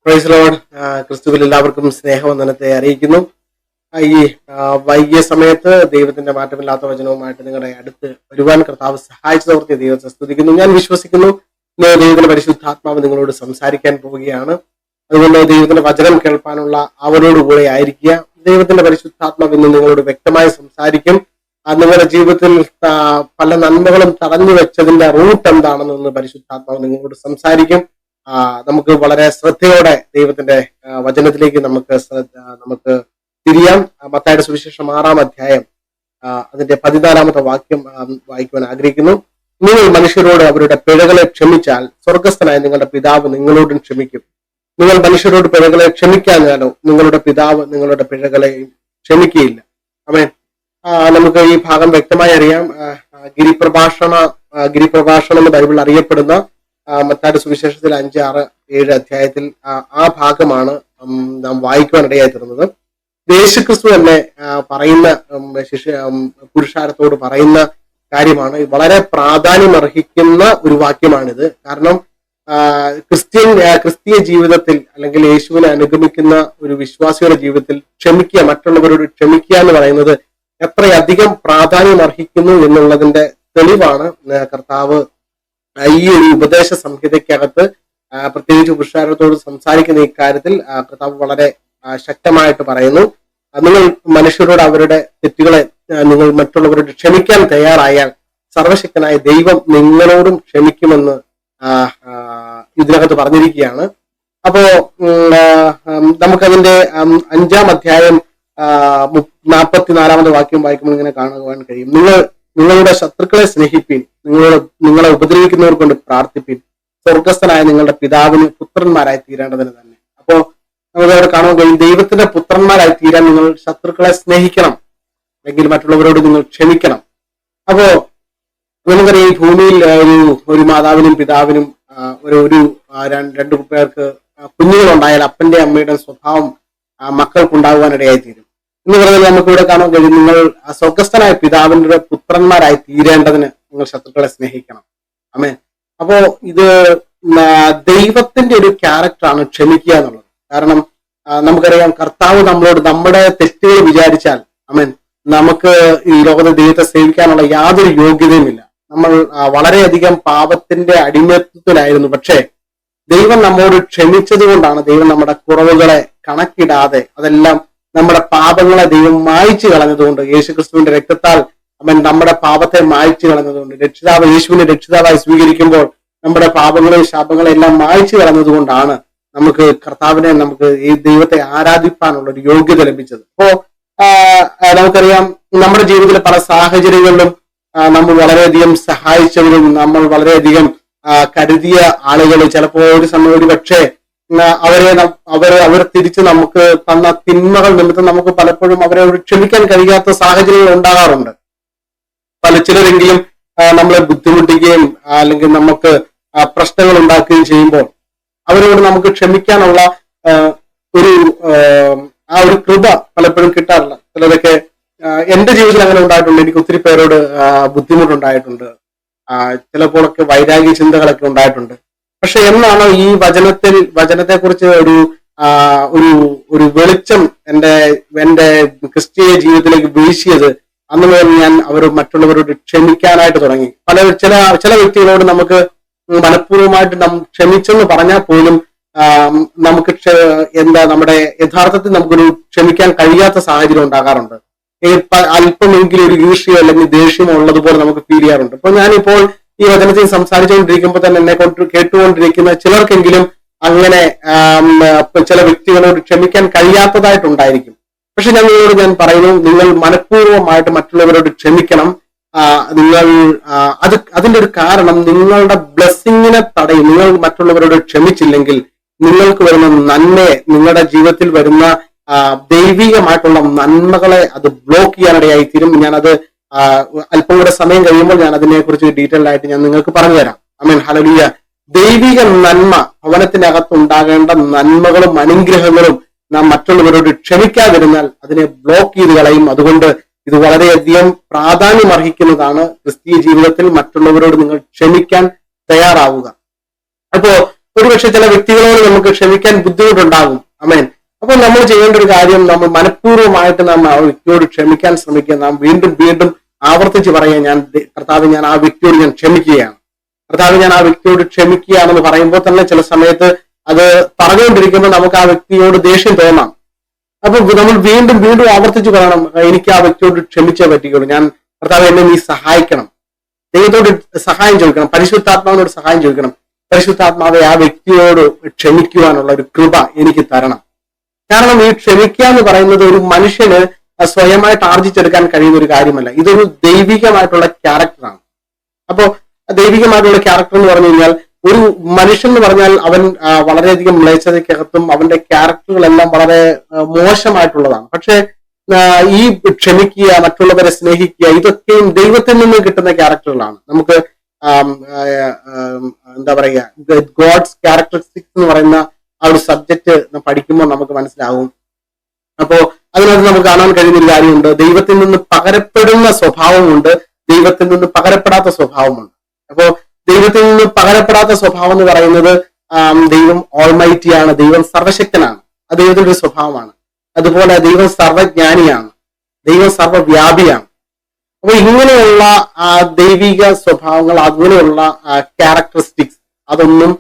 Praise Lord. ക്രിസ്തുവിൽ എല്ലാവർക്കും സ്നേഹവന്ദനത്തെ അറിയിക്കുന്നു. ഈ വൈകിയ സമയത്ത് ദൈവത്തിന്റെ മാറ്റമില്ലാത്ത വചനവുമായിട്ട് നിങ്ങളുടെ അടുത്ത് വരുവാൻ കർത്താവ് സഹായിച്ചതോർത്ത് ദൈവത്തെ സ്തുതിക്കുന്നു. ഞാൻ വിശ്വസിക്കുന്നു ദൈവത്തിന്റെ പരിശുദ്ധാത്മാവ് നിങ്ങളോട് സംസാരിക്കാൻ പോവുകയാണ്. അതുകൊണ്ട് ദൈവത്തിന്റെ വചനം കേൾപ്പാനുള്ള അവരോടുകൂടെ ആയിരിക്കുക. ദൈവത്തിന്റെ പരിശുദ്ധാത്മാവ് ഇന്ന് നിങ്ങളോട് വ്യക്തമായി സംസാരിക്കും. നിങ്ങളുടെ ജീവിതത്തിൽ പല നന്മകളും തടഞ്ഞു വെച്ചതിന്റെ റൂട്ട് എന്താണെന്നൊന്ന് പരിശുദ്ധാത്മാവ് നിങ്ങളോട് സംസാരിക്കും. നമുക്ക് വളരെ ശ്രദ്ധയോടെ ദൈവത്തിന്റെ വചനത്തിലേക്ക് നമുക്ക് തിരിയാം. മത്തായിയുടെ സുവിശേഷം 6-ാം അധ്യായം അതിന്റെ 14-ാമത്തെ വാക്യം വായിക്കുവാൻ ആഗ്രഹിക്കുന്നു. നിങ്ങൾ മനുഷ്യരോട് അവരുടെ പിഴകളെ ക്ഷമിച്ചാൽ സ്വർഗസ്ഥനായ നിങ്ങളുടെ പിതാവ് നിങ്ങളോടും ക്ഷമിക്കും. നിങ്ങൾ മനുഷ്യരോട് പിഴകളെ ക്ഷമിക്കാഞ്ഞാലോ നിങ്ങളുടെ പിതാവ് നിങ്ങളുടെ പിഴകളെയും ക്ഷമിക്കുകയില്ല. ആമേൻ. നമുക്ക് ഈ ഭാഗം വ്യക്തമായി അറിയാം. ഗിരിപ്രഭാഷണം എന്ന് ബൈബിൾ അറിയപ്പെടുന്ന മത്തായിയുടെ സുവിശേഷത്തിൽ 5, 6, 7 അധ്യായത്തിൽ ആ ഭാഗമാണ് നാം വായിക്കുവാനിടയായി തീർന്നത്. യേശുക്രിസ്തു തന്നെ പറയുന്ന പുരുഷാരത്തോട് പറയുന്ന കാര്യമാണ്. വളരെ പ്രാധാന്യം അർഹിക്കുന്ന ഒരു വാക്യമാണിത്. കാരണം ക്രിസ്തീയ ജീവിതത്തിൽ അല്ലെങ്കിൽ യേശുവിനെ അനുഗമിക്കുന്ന ഒരു വിശ്വാസിയുടെ ജീവിതത്തിൽ ക്ഷമിക്കുക, മറ്റുള്ളവരോട് ക്ഷമിക്കുക എന്ന് പറയുന്നത് എത്രയധികം പ്രാധാന്യം അർഹിക്കുന്നു എന്നുള്ളതിന്റെ തെളിവാണ് കർത്താവ് ഈ ഒരു ഉപദേശ സംഹിതയ്ക്കകത്ത് പ്രത്യേകിച്ച് പുരുഷാരത്തോട് സംസാരിക്കുന്ന ഇക്കാര്യത്തിൽ കർത്താവ് വളരെ ശക്തമായിട്ട് പറയുന്നു. നിങ്ങൾ മനുഷ്യരോട് അവരുടെ തെറ്റുകളെ നിങ്ങൾ മറ്റുള്ളവരോട് ക്ഷമിക്കാൻ തയ്യാറായാൽ സർവശക്തനായ ദൈവം നിങ്ങളോടും ക്ഷമിക്കുമെന്ന് ഇതിനകത്ത് പറഞ്ഞിരിക്കുകയാണ്. അപ്പോ നമുക്കതിന്റെ 5-ാം അധ്യായം 44-ാമത്തെ വാക്യം വായിക്കുമ്പോൾ ഇങ്ങനെ കാണുവാൻ കഴിയും. നിങ്ങളുടെ ശത്രുക്കളെ സ്നേഹിപ്പീൻ, നിങ്ങളെ ഉപദ്രവിക്കുന്നവർ കൊണ്ട് പ്രാർത്ഥിപ്പീൻ, സ്വർഗസ്ഥനായ നിങ്ങളുടെ പിതാവിന് പുത്രന്മാരായി തീരേണ്ടതിന് തന്നെ. അപ്പോ നമുക്ക് അവിടെ കാണാൻ കഴിയും, ദൈവത്തിന്റെ പുത്രന്മാരായി തീരാൻ നിങ്ങൾ ശത്രുക്കളെ സ്നേഹിക്കണം, അല്ലെങ്കിൽ മറ്റുള്ളവരോട് നിങ്ങൾ ക്ഷമിക്കണം. അപ്പോ നമുക്കറിയാം, ഈ ഭൂമിയിൽ ഒരു മാതാവിനും പിതാവിനും രണ്ടു പേർക്ക് കുഞ്ഞുങ്ങളുണ്ടായാൽ അപ്പന്റെ അമ്മയുടെ സ്വഭാവം മക്കൾക്കുണ്ടാകുവാനിടയായി തീരും എന്ന് പറഞ്ഞാൽ നമുക്കിവിടെ കാണാൻ കഴിയും. നിങ്ങൾ സ്വർഗസ്ഥനായ പിതാവിന്റെ പുത്രന്മാരായി തീരേണ്ടതിന് നിങ്ങൾ ശത്രുക്കളെ സ്നേഹിക്കണം. ആമേൻ. അപ്പോ ഇത് ദൈവത്തിന്റെ ഒരു ക്യാരക്ടറാണ് ക്ഷമിക്കുക എന്നുള്ളത്. കാരണം നമുക്കറിയാം, കർത്താവ് നമ്മളോട് നമ്മുടെ തെറ്റുകൾ വിചാരിച്ചാൽ ആമേൻ നമുക്ക് ഈ ലോകത്തെ ദൈവത്തെ സേവിക്കാനുള്ള യാതൊരു യോഗ്യതയുമില്ല. നമ്മൾ വളരെയധികം പാപത്തിന്റെ അടിമത്വത്തിലായിരുന്നു. പക്ഷേ ദൈവം നമ്മോട് ക്ഷമിച്ചത് കൊണ്ടാണ്, ദൈവം നമ്മുടെ കുറവുകളെ കണക്കിടാതെ അതെല്ലാം നമ്മുടെ പാപങ്ങളെ ദൈവം മായ്ച്ചു കളഞ്ഞതുകൊണ്ട്, യേശുക്രിസ്തുവിന്റെ രക്തത്താൽ അവൻ നമ്മുടെ പാപത്തെ മായ്ച്ചു കളഞ്ഞതുകൊണ്ട്, യേശുവിനെ രക്ഷിതാവായി സ്വീകരിക്കുമ്പോൾ നമ്മുടെ പാപങ്ങളെയും ശാപങ്ങളെയും എല്ലാം മായ്ച്ചു കളഞ്ഞതുകൊണ്ടാണ് നമുക്ക് ഈ ദൈവത്തെ ആരാധിപ്പാനുള്ള ഒരു യോഗ്യത ലഭിച്ചത്. അപ്പോ നമുക്കറിയാം, നമ്മുടെ ജീവിതത്തിലെ പല സാഹചര്യങ്ങളിലും നമ്മൾ വളരെയധികം സഹായിച്ചവരും നമ്മൾ വളരെയധികം കരുതിയ ആളുകൾ ചിലപ്പോൾ ഒരു സമയം ഒരു പക്ഷേ അവർ തിരിച്ച് നമുക്ക് തന്ന തിന്മകൾ നിമിത്തം നമുക്ക് പലപ്പോഴും അവരെ ക്ഷമിക്കാൻ കഴിയാത്ത സാഹചര്യങ്ങൾ ഉണ്ടാകാറുണ്ട്. ചിലരെങ്കിലും നമ്മളെ ബുദ്ധിമുട്ടിക്കുകയും അല്ലെങ്കിൽ നമുക്ക് പ്രശ്നങ്ങൾ ഉണ്ടാക്കുകയും ചെയ്യുമ്പോൾ അവരോട് നമുക്ക് ക്ഷമിക്കാനുള്ള ഒരു കൃപ പലപ്പോഴും കിട്ടാറില്ല. ചിലരൊക്കെ എന്റെ ജീവിതത്തിൽ അങ്ങനെ ഉണ്ടായിട്ടുണ്ട്. എനിക്ക് ഒത്തിരി പേരോട് ബുദ്ധിമുട്ടുണ്ടായിട്ടുണ്ട്. ചിലപ്പോഴൊക്കെ വൈരാഗ്യ ചിന്തകളൊക്കെ ഉണ്ടായിട്ടുണ്ട്. പക്ഷെ എന്നാണ് ഈ വചനത്തെക്കുറിച്ച് ഒരു വെളിച്ചം എന്റെ ക്രിസ്തീയ ജീവിതത്തിലേക്ക് വീശിയത്, അന്ന് മുതൽ ഞാൻ മറ്റുള്ളവരോട് ക്ഷമിക്കാനായിട്ട് തുടങ്ങി. ചില വ്യക്തികളോട് നമുക്ക് മനഃപൂർവ്വമായിട്ട് ക്ഷമിച്ചെന്ന് പറഞ്ഞാൽ പോലും നമുക്ക് നമ്മുടെ യഥാർത്ഥത്തിൽ നമുക്കൊരു ക്ഷമിക്കാൻ കഴിയാത്ത സാഹചര്യം ഉണ്ടാകാറുണ്ട്. അല്പമെങ്കിലും ഒരു ഈർഷ്യോ അല്ലെങ്കിൽ ദേഷ്യമോ ഉള്ളതുപോലെ നമുക്ക് ഫീൽ ചെയ്യാറുണ്ട്. അപ്പൊ ഞാനിപ്പോൾ ഈ വചനത്തിൽ സംസാരിച്ചുകൊണ്ടിരിക്കുമ്പോൾ തന്നെ എന്നെ കേട്ടുകൊണ്ടിരിക്കുന്ന ചിലർക്കെങ്കിലും അങ്ങനെ ചില വ്യക്തികളോട് ക്ഷമിക്കാൻ കഴിയാത്തതായിട്ടുണ്ടായിരിക്കും. പക്ഷെ ഞാൻ പറയുന്നു, നിങ്ങൾ മനഃപൂർവ്വമായിട്ട് മറ്റുള്ളവരോട് ക്ഷമിക്കണം. അതിന്റെ ഒരു കാരണം നിങ്ങളുടെ ബ്ലെസ്സിങ്ങിനെ തടയും. നിങ്ങൾ മറ്റുള്ളവരോട് ക്ഷമിച്ചില്ലെങ്കിൽ നിങ്ങൾക്ക് വരുന്ന നന്മയെ, നിങ്ങളുടെ ജീവിതത്തിൽ വരുന്ന ദൈവികമായിട്ടുള്ള നന്മകളെ അത് ബ്ലോക്ക് ചെയ്യാനിടയായി തീരും. ഞാനത് അല്പം കൂടെ സമയം കഴിയുമ്പോൾ ഞാൻ അതിനെക്കുറിച്ച് ഡീറ്റെയിൽഡ് ആയിട്ട് ഞാൻ നിങ്ങൾക്ക് പറഞ്ഞുതരാം. ആമേൻ. ഹല്ലേലൂയ. ദൈവിക നന്മ, ഭവനത്തിനകത്ത് ഉണ്ടാകേണ്ട നന്മകളും അനുഗ്രഹങ്ങളും നാം മറ്റുള്ളവരോട് ക്ഷമിക്കാതിരുന്നാൽ അതിനെ ബ്ലോക്ക് ചെയ്ത് കളയും. അതുകൊണ്ട് ഇത് വളരെയധികം പ്രാധാന്യം അർഹിക്കുന്നതാണ്. ക്രിസ്തീയ ജീവിതത്തിൽ മറ്റുള്ളവരോട് നിങ്ങൾ ക്ഷമിക്കാൻ തയ്യാറാവുക. അപ്പോ ഒരുപക്ഷെ ചില വ്യക്തികളോട് നമുക്ക് ക്ഷമിക്കാൻ ബുദ്ധിമുട്ടുണ്ടാകും. ആമേൻ. അപ്പോൾ നമ്മൾ ചെയ്യേണ്ട ഒരു കാര്യം, നമ്മൾ മനഃപൂർവ്വമായിട്ട് നാം ആ വ്യക്തിയോട് ക്ഷമിക്കാൻ ശ്രമിക്കുക. നാം വീണ്ടും വീണ്ടും ആവർത്തിച്ച് പറയുക, കർത്താവ് ഞാൻ ആ വ്യക്തിയോട് ഞാൻ ക്ഷമിക്കുകയാണ്, കർത്താവ് ഞാൻ ആ വ്യക്തിയോട് ക്ഷമിക്കുകയാണെന്ന് പറയുമ്പോൾ തന്നെ ചില സമയത്ത് അത് പറഞ്ഞുകൊണ്ടിരിക്കുമ്പോൾ നമുക്ക് ആ വ്യക്തിയോട് ദേഷ്യം തോന്നാം. അപ്പൊ നമ്മൾ വീണ്ടും വീണ്ടും ആവർത്തിച്ച് പറയണം, എനിക്ക് ആ വ്യക്തിയോട് ക്ഷമിച്ചേ പറ്റുകയുള്ളൂ, ഞാൻ കർത്താവ് എന്നെ നീ സഹായിക്കണം. ദൈവത്തോട് സഹായം ചോദിക്കണം, പരിശുദ്ധാത്മാവിനോട് സഹായം ചോദിക്കണം. പരിശുദ്ധാത്മാവെ ആ വ്യക്തിയോട് ക്ഷമിക്കുവാനുള്ള ഒരു കൃപ എനിക്ക് തരണം. കാരണം ഈ ക്ഷമിക്കുക എന്ന് പറയുന്നത് ഒരു മനുഷ്യന് സ്വയമായിട്ട് ആർജിച്ചെടുക്കാൻ കഴിയുന്ന ഒരു കാര്യമല്ല. ഇതൊരു ദൈവികമായിട്ടുള്ള ക്യാരക്ടറാണ്. അപ്പോ ദൈവികമായിട്ടുള്ള ക്യാരക്ടർ എന്ന് പറഞ്ഞു കഴിഞ്ഞാൽ, ഒരു മനുഷ്യൻ എന്ന് പറഞ്ഞാൽ അവൻ വളരെയധികം മ്ലേച്ഛതയ്ക്കകത്തും അവന്റെ ക്യാരക്ടറുകളെല്ലാം വളരെ മോശമായിട്ടുള്ളതാണ്. പക്ഷെ ഈ ക്ഷമിക്കുക, മറ്റുള്ളവരെ സ്നേഹിക്കുക, ഇതൊക്കെയും ദൈവത്തിൽ നിന്ന് കിട്ടുന്ന ക്യാരക്ടറുകളാണ്. നമുക്ക് എന്താ പറയുക, ഗോഡ്സ് ക്യാരക്ടറിസ്റ്റിക്സ് എന്ന് പറയുന്ന ആ ഒരു സബ്ജക്ട് പഠിക്കുമ്പോൾ നമുക്ക് മനസ്സിലാവും. അപ്പോ അതിനകത്ത് നമുക്ക് കാണാൻ കഴിയുന്ന ഒരു കാര്യമുണ്ട്, ദൈവത്തിൽ നിന്ന് പകരപ്പെടുന്ന സ്വഭാവമുണ്ട്, ദൈവത്തിൽ നിന്ന് പകരപ്പെടാത്ത സ്വഭാവമുണ്ട്. അപ്പോ ദൈവത്തിൽ നിന്ന് പകരപ്പെടാത്ത സ്വഭാവം എന്ന് പറയുന്നത് ദൈവം ഓൾമൈറ്റിയാണ്, ദൈവം സർവശക്തനാണ്, അത് ദൈവത്തിന്റെ ഒരു സ്വഭാവമാണ്. അതുപോലെ ദൈവം സർവജ്ഞാനിയാണ്, ദൈവം സർവവ്യാപിയാണ്. അപ്പൊ ഇങ്ങനെയുള്ള ദൈവിക സ്വഭാവങ്ങൾ, അങ്ങനെയുള്ള ക്യാരക്ടറിസ്റ്റിക്സ് അതൊന്നും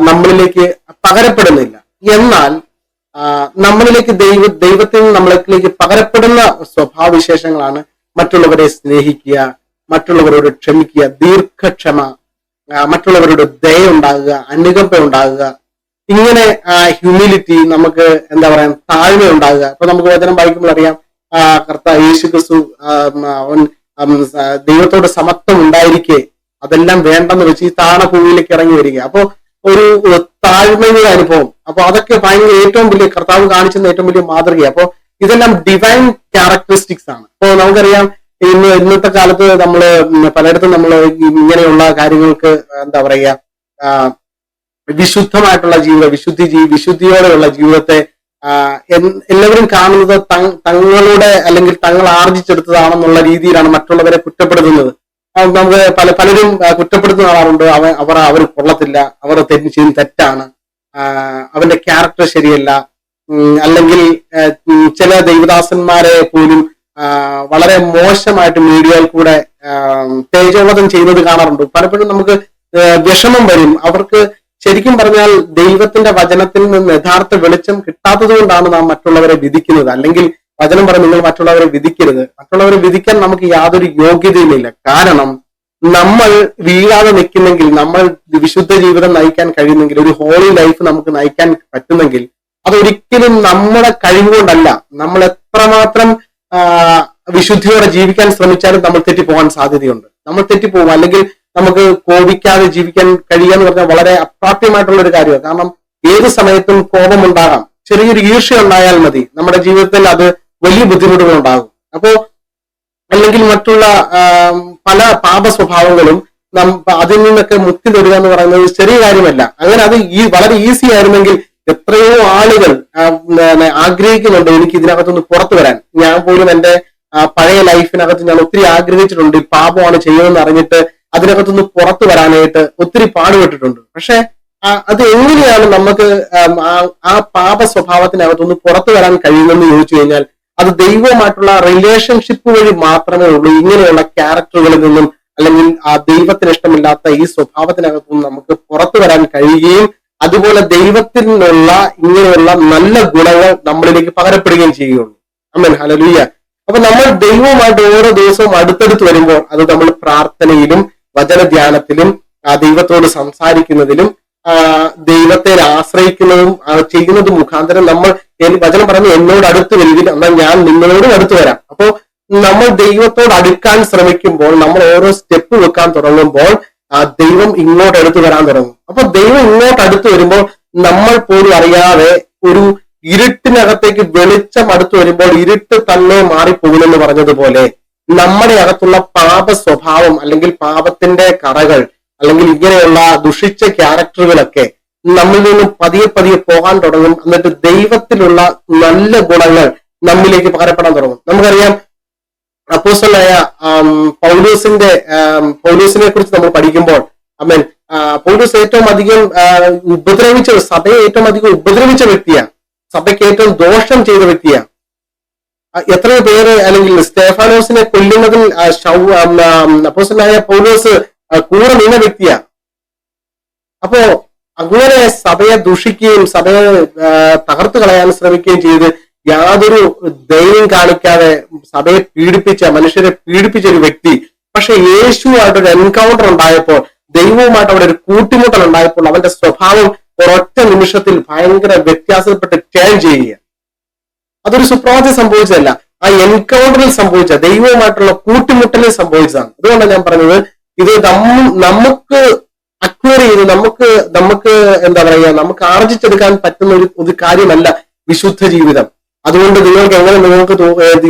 നമ്മളിലേക്ക് പകരപ്പെടുന്നില്ല. എന്നാൽ നമ്മളിലേക്ക് ദൈവത്തിൽ നിന്ന് നമ്മളിലേക്ക് പകരപ്പെടുന്ന സ്വഭാവവിശേഷങ്ങളാണ് മറ്റുള്ളവരെ സ്നേഹിക്കുക, മറ്റുള്ളവരോട് ക്ഷമിക്കുക, ദീർഘക്ഷമ, മറ്റുള്ളവരോട് ദയ ഉണ്ടാകുക, അനുകമ്പ ഉണ്ടാകുക, ഇങ്ങനെ ഹ്യൂമിലിറ്റി, നമുക്ക് എന്താ പറയാ, താഴ്മ ഉണ്ടാകുക. അപ്പൊ നമുക്ക് വചനം വായിക്കുമ്പോൾ അറിയാം, കർത്താവ് യേശു ക്രിസ്തു അവൻ ദൈവത്തോട് സമത്വം ഉണ്ടായിരിക്കെ അതെല്ലാം വേണ്ടെന്ന് വെച്ച് ഈ താണ ഭൂമിയിലേക്ക് ഇറങ്ങി വരിക. അപ്പൊ ഒരു താഴ്മയുടെ അനുഭവം, അപ്പൊ അതൊക്കെ ഭയങ്കര ഏറ്റവും വലിയ കർത്താവ് കാണിച്ചെന്ന ഏറ്റവും വലിയ മാതൃകയാണ്. അപ്പൊ ഇതെല്ലാം ഡിവൈൻ ക്യാരക്ടറിസ്റ്റിക്സ് ആണ്. അപ്പൊ നമുക്കറിയാം, ഇന്നത്തെ കാലത്ത് നമ്മള് പലയിടത്തും നമ്മൾ ഇങ്ങനെയുള്ള കാര്യങ്ങൾക്ക് എന്താ പറയുക, വിശുദ്ധമായിട്ടുള്ള ജീവിതം, വിശുദ്ധിയോടെയുള്ള ജീവിതത്തെ എല്ലാവരും കാണുന്നത് തങ്ങളുടെ അല്ലെങ്കിൽ തങ്ങൾ ആർജിച്ചെടുത്തതാണെന്നുള്ള രീതിയിലാണ് മറ്റുള്ളവരെ കുറ്റപ്പെടുത്തുന്നത്. നമുക്ക് പലരും കുറ്റപ്പെടുത്തുന്ന ആളുണ്ട്, അവർ കൊള്ളത്തില്ല, അവർ ചെയ്യുന്ന തെറ്റാണ്, അവന്റെ ക്യാരക്ടർ ശരിയല്ല, അല്ലെങ്കിൽ ചില ദൈവദാസന്മാരെ പോലും വളരെ മോശമായിട്ട് മീഡിയയിൽ കൂടെ തേജോവധം ചെയ്യുന്നത് കാണാറുണ്ട്. പലപ്പോഴും നമുക്ക് വിഷമം വരും. അവർക്ക് ശരിക്കും പറഞ്ഞാൽ ദൈവത്തിന്റെ വചനത്തിൽ നിന്ന് യഥാർത്ഥ വെളിച്ചം കിട്ടാത്തത് കൊണ്ടാണ് നാം മറ്റുള്ളവരെ വിധിക്കുന്നത്. അല്ലെങ്കിൽ വചനം പറഞ്ഞ് നിങ്ങൾ മറ്റുള്ളവരെ വിധിക്കരുത്. മറ്റുള്ളവരെ വിധിക്കാൻ നമുക്ക് യാതൊരു യോഗ്യതയുമില്ല. കാരണം നമ്മൾ വീഴാതെ നിൽക്കുന്നെങ്കിൽ, നമ്മൾ വിശുദ്ധ ജീവിതം നയിക്കാൻ കഴിയുന്നെങ്കിൽ, ഒരു ഹോളി ലൈഫ് നമുക്ക് നയിക്കാൻ പറ്റുന്നെങ്കിൽ അതൊരിക്കലും നമ്മുടെ കഴിവുകൊണ്ടല്ല. നമ്മൾ എത്രമാത്രം വിശുദ്ധിയോടെ ജീവിക്കാൻ ശ്രമിച്ചാലും നമ്മൾ തെറ്റിപ്പോകാൻ സാധ്യതയുണ്ട്. നമ്മൾ തെറ്റിപ്പോകും. അല്ലെങ്കിൽ നമുക്ക് കോപിക്കാതെ ജീവിക്കാൻ കഴിയുക എന്ന് പറഞ്ഞാൽ വളരെ അപ്രാപ്യമായിട്ടുള്ള ഒരു കാര്യമാണ്. കാരണം ഏത് സമയത്തും കോപമുണ്ടാകാം. ചെറിയൊരു ഈർഷ്യ ഉണ്ടായാൽ മതി, നമ്മുടെ ജീവിതത്തിൽ അത് വലിയ ബുദ്ധിമുട്ടുകൾ ഉണ്ടാകും. അപ്പോ അല്ലെങ്കിൽ മറ്റുള്ള പല പാപ സ്വഭാവങ്ങളും അതിൽ നിന്നൊക്കെ മുക്തി നേടുക എന്ന് പറയുന്നത് ചെറിയ കാര്യമല്ല. അങ്ങനെ അത് വളരെ ഈസി ആയിരുന്നെങ്കിൽ എത്രയോ ആളുകൾ ആഗ്രഹിക്കുന്നുണ്ട് എനിക്ക് ഇതിനകത്തുനിന്ന് പുറത്തു വരാൻ. ഞാൻ പോലും എന്റെ പഴയ ലൈഫിനകത്ത് ഞാൻ ഒത്തിരി ആഗ്രഹിച്ചിട്ടുണ്ട്. പാപമാണ് ചെയ്യുന്നതെന്ന് അറിഞ്ഞിട്ട് അതിനകത്തുനിന്ന് പുറത്തു വരാനായിട്ട് ഒത്തിരി പാടുപെട്ടിട്ടുണ്ട്. പക്ഷെ അത് എങ്ങനെയാണ് നമുക്ക് ആ പാപ സ്വഭാവത്തിനകത്തുനിന്ന് പുറത്തു വരാൻ കഴിയുമെന്ന് ചോദിച്ചു കഴിഞ്ഞാൽ അത് ദൈവവുമായിട്ടുള്ള റിലേഷൻഷിപ്പ് വഴി മാത്രമേ ഉള്ളൂ. ഇങ്ങനെയുള്ള ക്യാരക്ടറുകളിൽ നിന്നും അല്ലെങ്കിൽ ആ ദൈവത്തിന് ഇഷ്ടമില്ലാത്ത ഈ സ്വഭാവത്തിനകത്തുനിന്ന് നമുക്ക് പുറത്തു വരാൻ കഴിയുകയും അതുപോലെ ദൈവത്തിൽ നിന്നുള്ള ഇങ്ങനെയുള്ള നല്ല ഗുണങ്ങൾ നമ്മളിലേക്ക് പകരപ്പെടുകയും ചെയ്യുകയുള്ളൂ. ആമേൻ, ഹല്ലേലൂയ. അപ്പൊ നമ്മൾ ദൈവവുമായിട്ട് ഓരോ ദിവസവും അടുത്തടുത്ത് വരുമ്പോൾ അത് നമ്മൾ പ്രാർത്ഥനയിലും വചനധ്യാനത്തിലും ദൈവത്തോട് സംസാരിക്കുന്നതിലും ദൈവത്തെ ആശ്രയിക്കുന്നതും ചെയ്യുന്നത് മുഖാന്തരം നമ്മൾ വചനം പറഞ്ഞു എന്നോട് അടുത്ത് വരികയും എന്നാൽ ഞാൻ നിങ്ങളോടും അടുത്ത് വരാം. അപ്പോ നമ്മൾ ദൈവത്തോട് അടുക്കാൻ ശ്രമിക്കുമ്പോൾ, നമ്മൾ ഓരോ സ്റ്റെപ്പ് വെക്കാൻ തുടങ്ങുമ്പോൾ ദൈവം ഇങ്ങോട്ട് അടുത്ത് വരാൻ തുടങ്ങും. അപ്പൊ ദൈവം ഇങ്ങോട്ട് അടുത്ത് വരുമ്പോൾ നമ്മൾ പോലും അറിയാതെ ഒരു ഇരുട്ടിനകത്തേക്ക് വെളിച്ചം അടുത്ത് വരുമ്പോൾ ഇരുട്ട് തന്നെ മാറിപ്പോകുമെന്ന് പറഞ്ഞതുപോലെ നമ്മുടെ അകത്തുള്ള പാപ സ്വഭാവം അല്ലെങ്കിൽ പാപത്തിന്റെ കറകൾ അല്ലെങ്കിൽ ഇങ്ങനെയുള്ള ദുഷിച്ച ക്യാരക്ടറുകളൊക്കെ നമ്മിൽ നിന്നും പതിയെ പതിയെ പോകാൻ തുടങ്ങും. എന്നിട്ട് ദൈവത്തിലുള്ള നല്ല ഗുണങ്ങൾ നമ്മിലേക്ക് പകരപ്പെടാൻ തുടങ്ങും. നമുക്കറിയാം, അപ്പോസ്തലനായ പൗലോസിനെ കുറിച്ച് നമ്മൾ പഠിക്കുമ്പോൾ അമേൻ. പൗലോസ് ഏറ്റവും അധികം സഭയെ ഏറ്റവും അധികം ഉപദ്രവിച്ച വ്യക്തിയാണ്. സഭയ്ക്ക് ഏറ്റവും ദോഷം ചെയ്ത വ്യക്തിയാണ്. എത്രയോ പേര്, അല്ലെങ്കിൽ സ്തേഫാനോസിനെ കൊല്ലുന്നതിൽ അപ്പോസ്തലനായ പൗലോസ് കൂടെ നിന്ന വ്യക്തിയാണ്. അപ്പോ അങ്ങനെ സഭയെ ദുഷിക്കുകയും സഭയെ തകർത്തു കളയാൻ ശ്രമിക്കുകയും ചെയ്ത് യാതൊരു ദയവും കാണിക്കാതെ സഭയെ മനുഷ്യരെ പീഡിപ്പിച്ച ഒരു വ്യക്തി. പക്ഷെ യേശുവായിട്ടൊരു എൻകൗണ്ടർ ഉണ്ടായപ്പോൾ, ദൈവവുമായിട്ട് അവിടെ ഒരു കൂട്ടിമുട്ടൽ ഉണ്ടായപ്പോൾ അവന്റെ സ്വഭാവം ഒരൊറ്റ നിമിഷത്തിൽ ഭയങ്കര വ്യത്യാസപ്പെട്ട് ടേൺ ചെയ്യുക. അതൊരു സുപ്രഭാതത്തിൽ സംഭവിച്ചതല്ല, ആ എൻകൗണ്ടറിൽ സംഭവിച്ച ദൈവവുമായിട്ടുള്ള കൂട്ടിമുട്ടലിൽ സംഭവിച്ചതാണ്. അതുകൊണ്ടാണ് ഞാൻ പറഞ്ഞത്, ഇത് നമുക്ക് അക്വയർ ചെയ്ത് നമുക്ക് എന്താ പറയുക, നമുക്ക് ആർജിച്ചെടുക്കാൻ പറ്റുന്ന ഒരു കാര്യമല്ല വിശുദ്ധ ജീവിതം. അതുകൊണ്ട് നിങ്ങൾക്ക്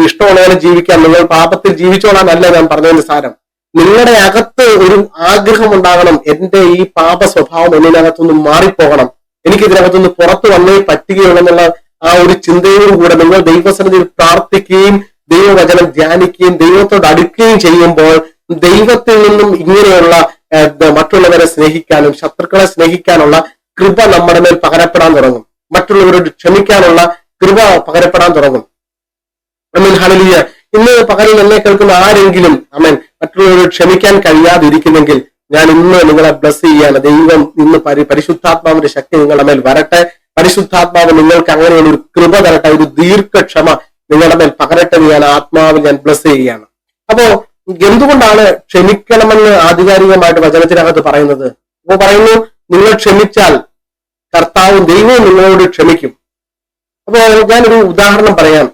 ഇഷ്ടമുള്ള പോലെ ജീവിക്കാം, നിങ്ങൾ പാപത്തിൽ ജീവിച്ചോളാനല്ല ഞാൻ പറഞ്ഞതിന്റെ സാരം. നിങ്ങളുടെ അകത്ത് ഒരു ആഗ്രഹം ഉണ്ടാകണം, എന്റെ ഈ പാപ സ്വഭാവം എന്നിനകത്തുനിന്ന് മാറിപ്പോകണം, എനിക്ക് ഇതിനകത്തുനിന്ന് പുറത്തു വന്നേ പറ്റുകയുള്ളെന്നുള്ള ആ ഒരു ചിന്തയോടുകൂടെ നിങ്ങൾ ദൈവസന്നിധിയിൽ പ്രാർത്ഥിക്കുകയും ദൈവവചനം ധ്യാനിക്കുകയും ദൈവത്തോട് അടുക്കുകയും ചെയ്യുമ്പോൾ ദൈവത്തിൽ നിന്നും ഇങ്ങനെയുള്ള മറ്റുള്ളവരെ സ്നേഹിക്കാനും ശത്രുക്കളെ സ്നേഹിക്കാനുള്ള കൃപ നമ്മുടെ മേൽ പകരപ്പെടാൻ തുടങ്ങും. മറ്റുള്ളവരോട് ക്ഷമിക്കാനുള്ള കൃപ പകരപ്പെടാൻ തുടങ്ങും. അമേൻ, ഹല്ലേലൂയ. ഇന്ന് പകലിൽ എന്നെ കേൾക്കുന്ന ആരെങ്കിലും അമേൻ മറ്റുള്ളവരോട് ക്ഷമിക്കാൻ കഴിയാതിരിക്കുന്നെങ്കിൽ ഞാൻ ഇന്ന് നിങ്ങളെ ബ്ലസ് ചെയ്യാണ്. ദൈവം ഇന്ന് പരിശുദ്ധാത്മാവിന്റെ ശക്തി നിങ്ങളുടെ മേൽ വരട്ടെ. പരിശുദ്ധാത്മാവ് നിങ്ങൾക്ക് അങ്ങനെയുള്ള ഒരു കൃപ തരട്ടെ, ഒരു ദീർഘക്ഷമ നിങ്ങളുടെ മേൽ പകരട്ടെ. ഞാൻ ആത്മാവിൽ ഞാൻ ബ്ലസ് ചെയ്യുകയാണ്. അപ്പോ എന്തുകൊണ്ടാണ് ക്ഷമിക്കണമെന്ന് ആധികാരികമായിട്ട് വചനത്തിനകത്ത് പറയുന്നത്? അപ്പോ പറയുന്നു, നിങ്ങൾ ക്ഷമിച്ചാൽ കർത്താവും ദൈവവും നിങ്ങളോട് ക്ഷമിക്കും. അപ്പോ ഞാനൊരു ഉദാഹരണം പറയാം.